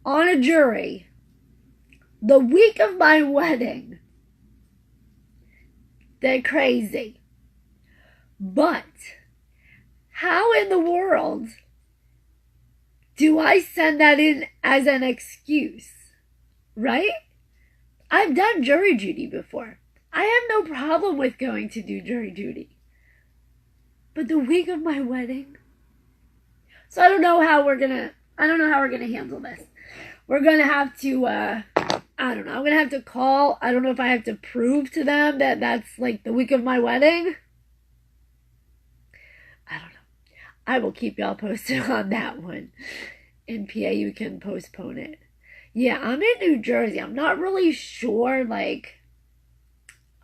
on a jury the week of my wedding, they're crazy. But how in the world do I send that in as an excuse? Right? I've done jury duty before. I have no problem with going to do jury duty. But the week of my wedding? So I don't know how we're gonna handle this. we're going to have to, I don't know, I'm going to have to call. I don't know if I have to prove to them that that's like the week of my wedding. I don't know. I will keep y'all posted on that one. In PA, you can postpone it. Yeah, I'm in New Jersey. I'm not really sure, like,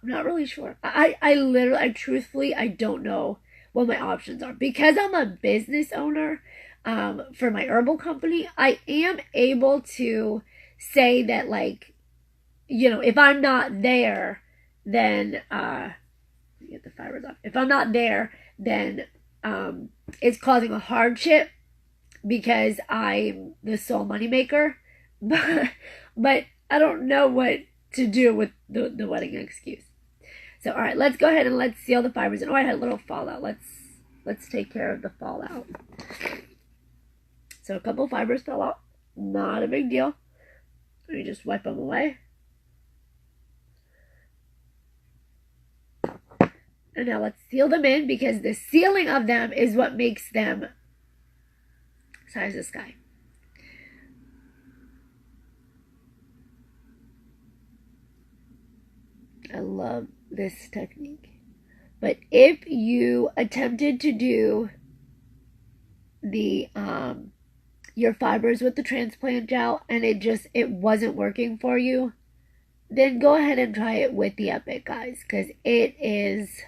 I'm not really sure. I truthfully, I don't know what my options are. Because I'm a business owner for my herbal company, I am able to say that, like, you know, if I'm not there, then, get the fibers off. If I'm not there, then it's causing a hardship because I'm the sole moneymaker. But I don't know what to do with the wedding excuse. So, all right, let's go ahead and let's seal the fibers. And oh, I had a little fallout. Let's take care of the fallout. So a couple fibers fell out. Not a big deal. Let me just wipe them away. And now let's seal them in, because the sealing of them is what makes them size the sky. I love this technique. But if you attempted to do the your fibers with the transplant gel and it wasn't working for you, then go ahead and try it with the Epic, guys, because it is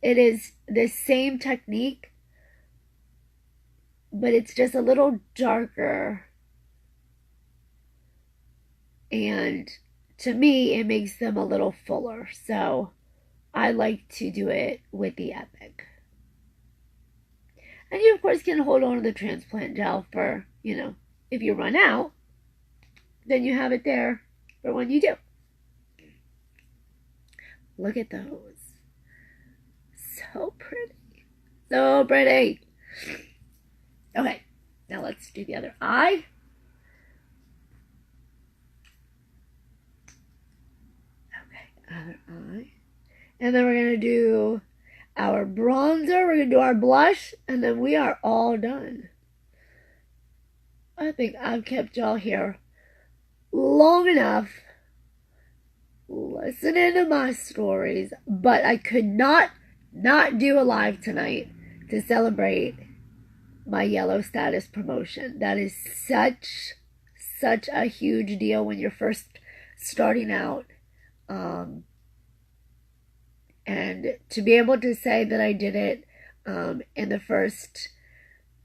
the same technique, but it's just a little darker, and to me it makes them a little fuller. So I like to do it with the Epic. And you of course can hold on to the transplant gel for, you know, if you run out, then you have it there for when you do. Look at those. So pretty. So pretty. Okay, now let's do the other eye. Okay, other eye. And then we're going to do our bronzer. We're going to do our blush. And then we are all done. I think I've kept y'all here long enough listening to my stories. But I could not do a live tonight to celebrate my yellow status promotion. That is such a huge deal when you're first starting out. And to be able to say that I did it in the first,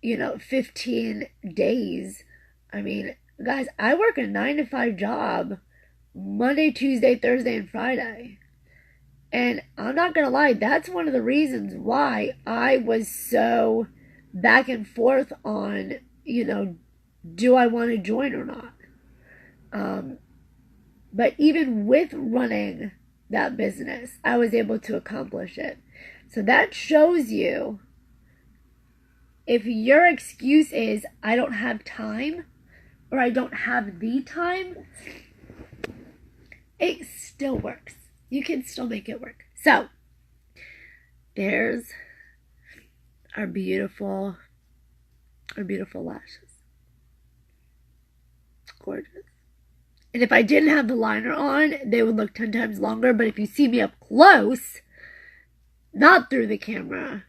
15 days. I mean, guys, I work a 9-to-5 job Monday, Tuesday, Thursday, and Friday. And I'm not going to lie, that's one of the reasons why I was so back and forth on, do I want to join or not? But even with running that business, I was able to accomplish it. So that shows you, if your excuse is, I don't have time, or I don't have the time, it still works. You can still make it work. So, there's our beautiful lashes. Gorgeous. And if I didn't have the liner on, they would look 10 times longer. But if you see me up close, not through the camera,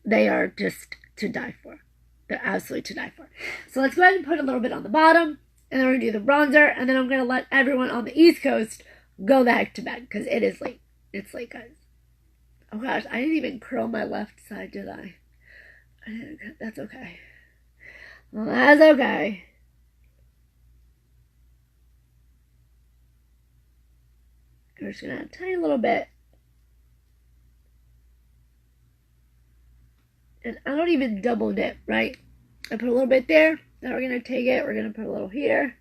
they are just to die for. They're absolutely to die for. So let's go ahead and put a little bit on the bottom. And then we're going to do the bronzer. And then I'm going to let everyone on the East Coast go the heck to bed, because it is late. It's late, guys. Oh gosh, I didn't even curl my left side, did I? That's okay. Well, that's okay. We're just going to add a tiny little bit. And I don't even double dip, right? I put a little bit there. Now we're going to take it. We're going to put a little here.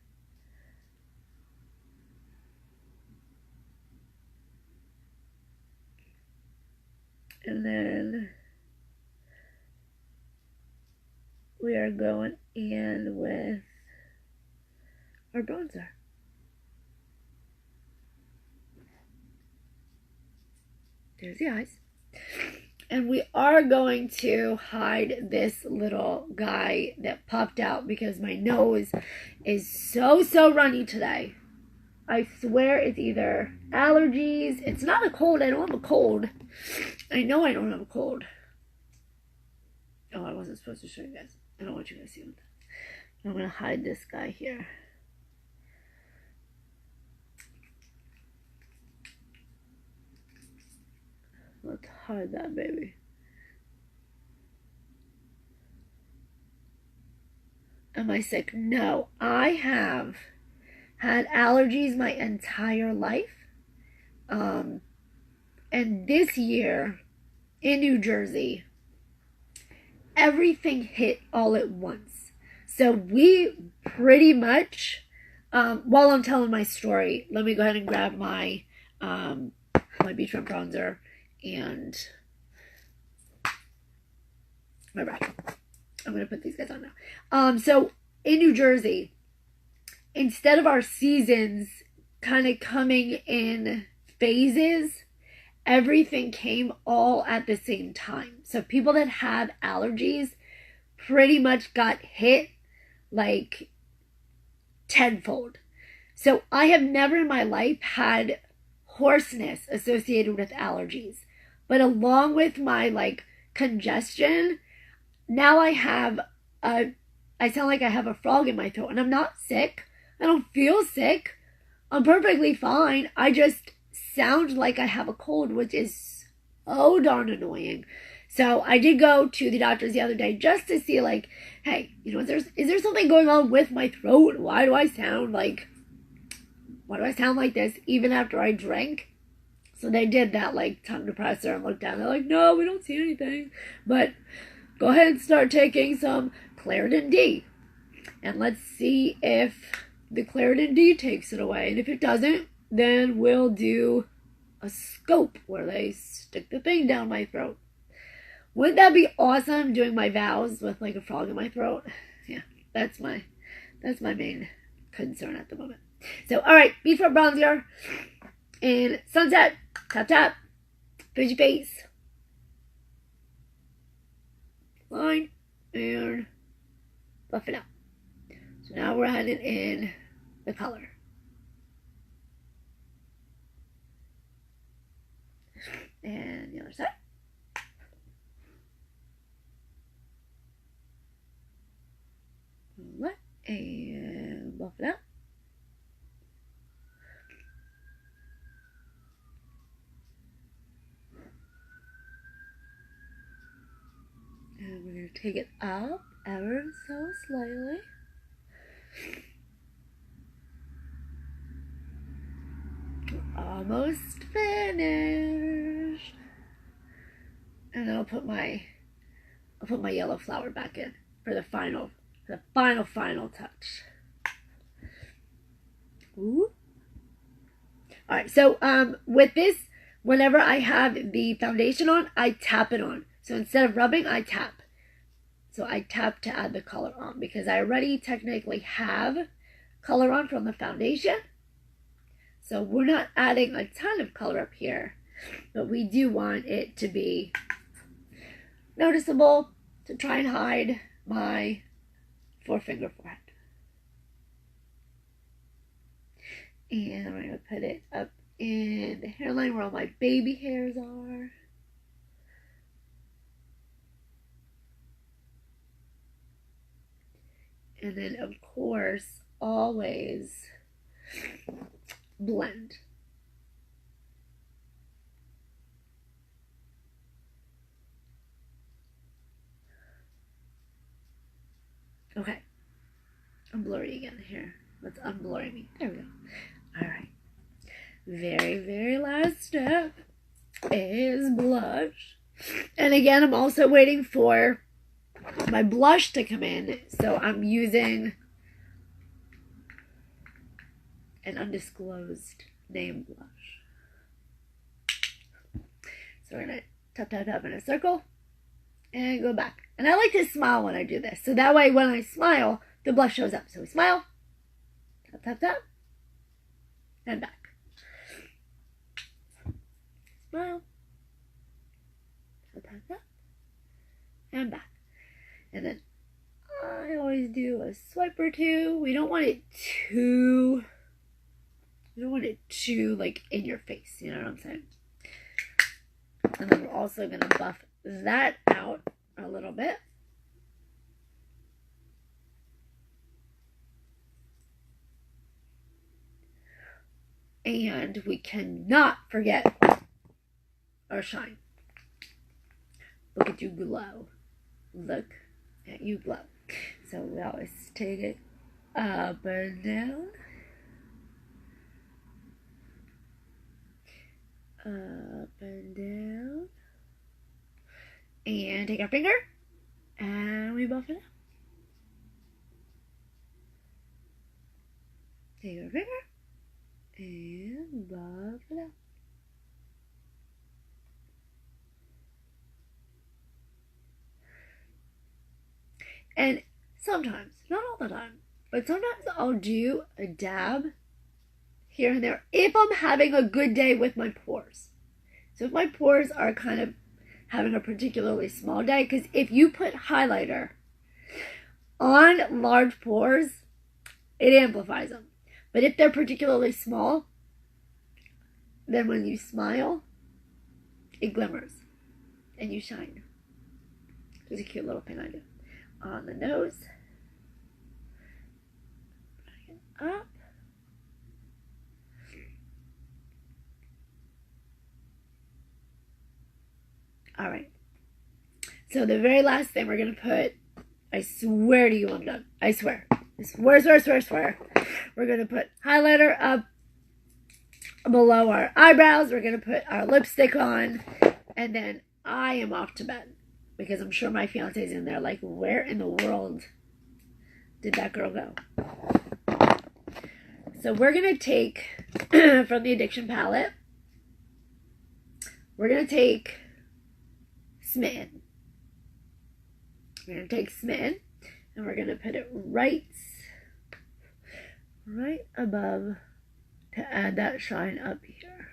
And then we are going in with our bronzer. There's the eyes. And we are going to hide this little guy that popped out because my nose is so runny today. I swear it's either allergies. It's not a cold. I don't have a cold. I know I don't have a cold. Oh, I wasn't supposed to show you guys. I don't want you guys to see that. I'm going to hide this guy here. Let's hide that baby. Am I sick? No, I have had allergies my entire life. And this year in New Jersey, everything hit all at once. So we pretty much, while I'm telling my story, let me go ahead and grab my my beachfront bronzer and my brush. I'm going to put these guys on now. So in New Jersey, instead of our seasons kind of coming in phases, everything came all at the same time. So people that had allergies pretty much got hit like tenfold. So I have never in my life had hoarseness associated with allergies. But along with my like congestion, now I sound like I have a frog in my throat, and I'm not sick. I don't feel sick. I'm perfectly fine. I just sound like I have a cold, which is so darn annoying. So I did go to the doctors the other day just to see, like, hey, you know, is there something going on with my throat? Why do I sound like this even after I drank? So they did that, like, tongue depressor and looked down. They're like, no, we don't see anything. But go ahead and start taking some Claritin D. And let's see if the Claritin D takes it away. And if it doesn't, then we'll do a scope where they stick the thing down my throat. Wouldn't that be awesome, doing my vows with like a frog in my throat? Yeah, that's my main concern at the moment. So, all right, beachfront bronzer and sunset, tap tap, fizzy face, line, and buff it out. So now we're adding in the color. And the other side. All right, and buff it out. And we're going to take it up ever so slightly. We're almost finished. And I'll put my yellow flower back in for the final touch. Ooh. All right, so with this, whenever I have the foundation on, I tap it on. So instead of rubbing, I tap. So I tap to add the color on because I already technically have color on from the foundation. So we're not adding a ton of color up here, but we do want it to be noticeable to try and hide my four-finger forehead. And I'm going to put it up in the hairline where all my baby hairs are. And then, of course, always blend. Okay. I'm blurry again here. Let's unblurry me. There we go. All right. Very, very last step is blush. And again, I'm also waiting for my blush to come in. So I'm using an undisclosed name blush. So we're going to tap, tap, tap in a circle and go back. And I like to smile when I do this. So that way when I smile, the blush shows up. So we smile, tap, tap, tap, and back. Smile, tap, back up and back. And then I always do a swipe or two. We don't want it too like in your face, you know what I'm saying? And then we're also going to buff that out a little bit. And we cannot forget our shine. Look at you glow. Look at you glow. So we always take it up and down. Up and down. And take our finger and we buff it out. Take our finger and buff it out. And sometimes, not all the time, but sometimes I'll do a dab here and there if I'm having a good day with my pores. So if my pores are kind of having a particularly small day, because if you put highlighter on large pores, it amplifies them. But if they're particularly small, then when you smile, it glimmers and you shine. It's a cute little thing I do. On the nose, bring it up. All right. So the very last thing we're going to put, I swear to you I'm done. I swear. I swear. We're going to put highlighter up below our eyebrows. We're going to put our lipstick on. And then I am off to bed. Because I'm sure my fiance's in there like, where in the world did that girl go? So we're going to take, from the Addiction palette, we're going to take Smitten. We're going to take Smitten, and we're going to put it right above to add that shine up here.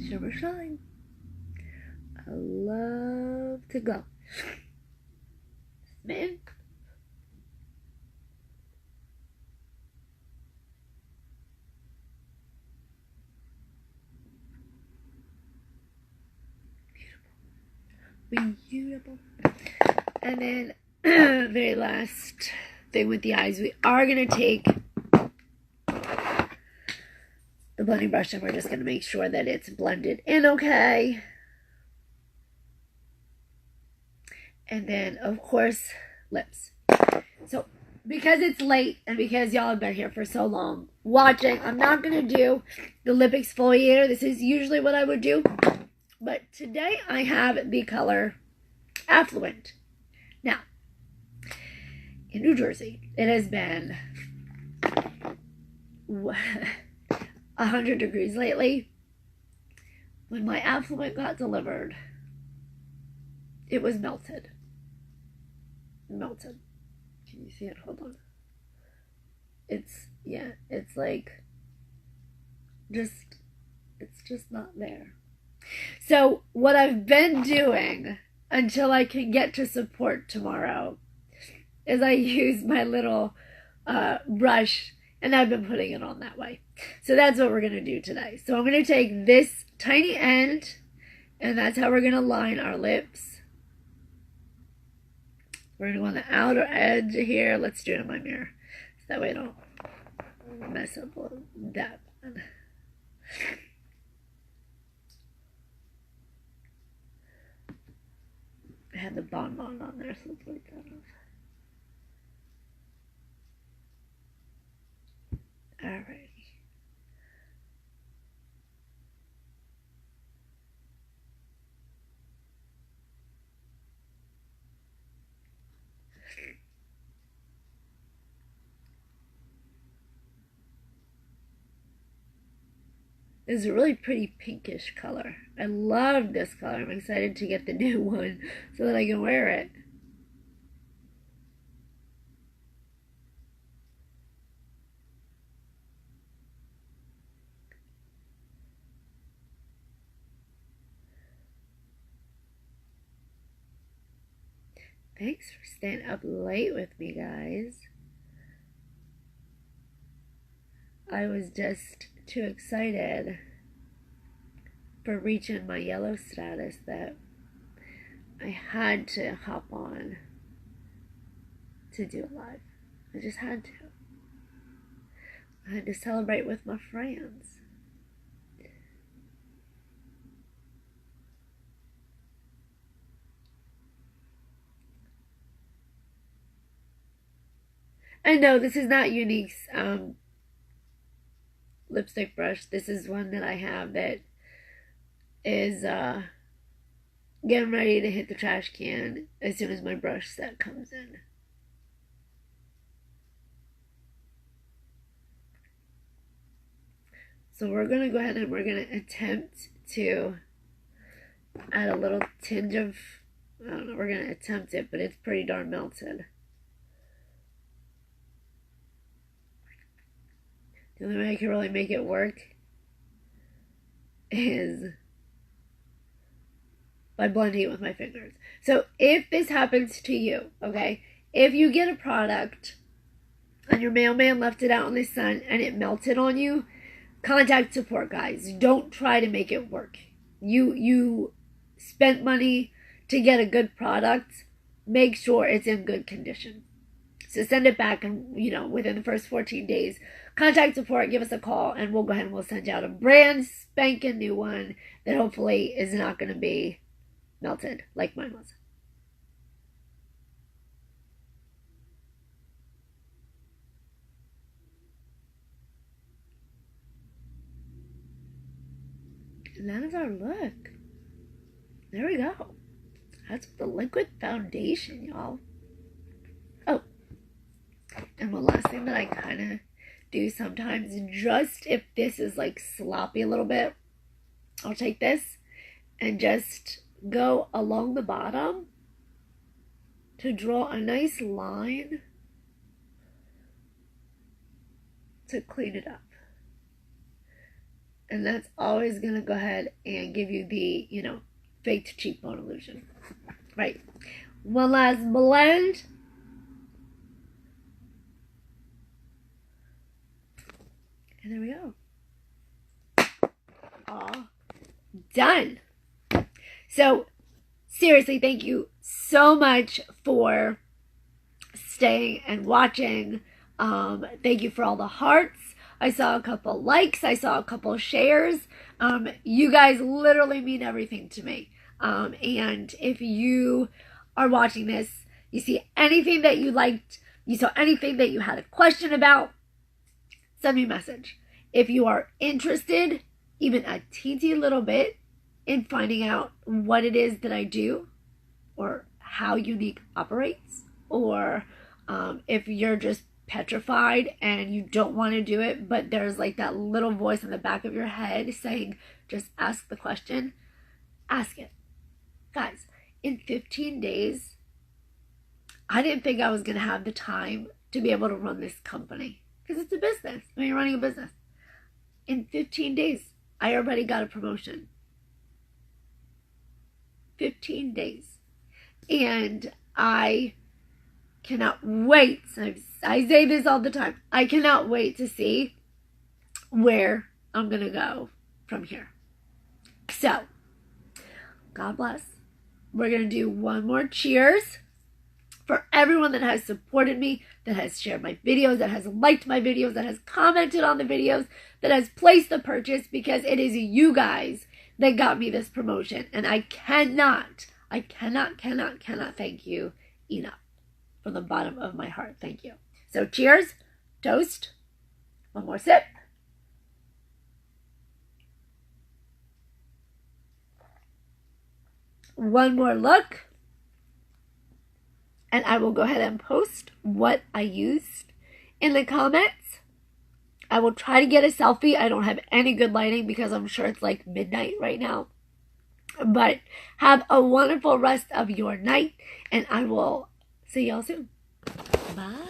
Shimmer shine. I love to go. Smitten. Beautiful. And then very last thing with the eyes, we are going to take the blending brush and we're just going to make sure that it's blended in okay. And then, of course, lips. So, because it's late and because y'all have been here for so long watching, I'm not going to do the lip exfoliator. This is usually what I would do. But today I have the color Affluent. Now, in New Jersey, it has been 100 degrees lately. When my Affluent got delivered, it was melted. Melted. Can you see it? Hold on. It's like, it's just not there. So what I've been doing until I can get to support tomorrow is I use my little brush and I've been putting it on that way. So that's what we're going to do today. So I'm going to take this tiny end and that's how we're going to line our lips. We're going to go on the outer edge here. Let's do it in my mirror. So that way I don't mess up that one. I had the bonbon on there, so let's take that off. Alrighty. This is a really pretty pinkish color. I love this color. I'm excited to get the new one so that I can wear it. Thanks for staying up late with me, guys. I was just too excited for reaching my yellow status that I had to hop on to do it live. I just had to. I had to celebrate with my friends. And no, this is not Unique's lipstick brush. This is one that I have that is getting ready to hit the trash can as soon as my brush set comes in. So we're going to go ahead and we're going to attempt to add a little tinge of, I don't know, we're going to attempt it, but it's pretty darn melted. The only way I can really make it work is by blending it with my fingers. So if this happens to you, okay, if you get a product and your mailman left it out in the sun and it melted on you, contact support, guys. Don't try to make it work. You spent money to get a good product. Make sure it's in good condition. So send it back, and within the first 14 days, contact support, give us a call, and we'll go ahead and we'll send you out a brand spanking new one that hopefully is not going to be melted like mine was. And that is our look. There we go. That's the liquid foundation, y'all. Oh, and one last thing that I kind of do sometimes, just if this is like sloppy a little bit, I'll take this and just go along the bottom to draw a nice line to clean it up. And that's always going to go ahead and give you the, faked cheekbone illusion. Right. One last blend. And there we go. All done. So, seriously, thank you so much for staying and watching. Thank you for all the hearts. I saw a couple likes. I saw a couple shares. You guys literally mean everything to me. And if you are watching this, you see anything that you liked, you saw anything that you had a question about, send me a message. If you are interested, even a teensy little bit, in finding out what it is that I do, or how Unique operates, or if you're just petrified and you don't want to do it, but there's like that little voice in the back of your head saying, just ask the question, ask it. Guys, in 15 days, I didn't think I was going to have the time to be able to run this company, because it's a business. I mean, you're running a business. In 15 days, I already got a promotion. 15 days. And I cannot wait. I say this all the time. I cannot wait to see where I'm going to go from here. So, God bless. We're going to do one more cheers for everyone that has supported me, that has shared my videos, that has liked my videos, that has commented on the videos, that has placed the purchase, because it is you guys that got me this promotion. And I cannot thank you enough. From the bottom of my heart, thank you. So cheers, toast, one more sip. One more look. And I will go ahead and post what I used in the comments. I will try to get a selfie. I don't have any good lighting because I'm sure it's like midnight right now. But have a wonderful rest of your night, and I will see y'all soon. Bye.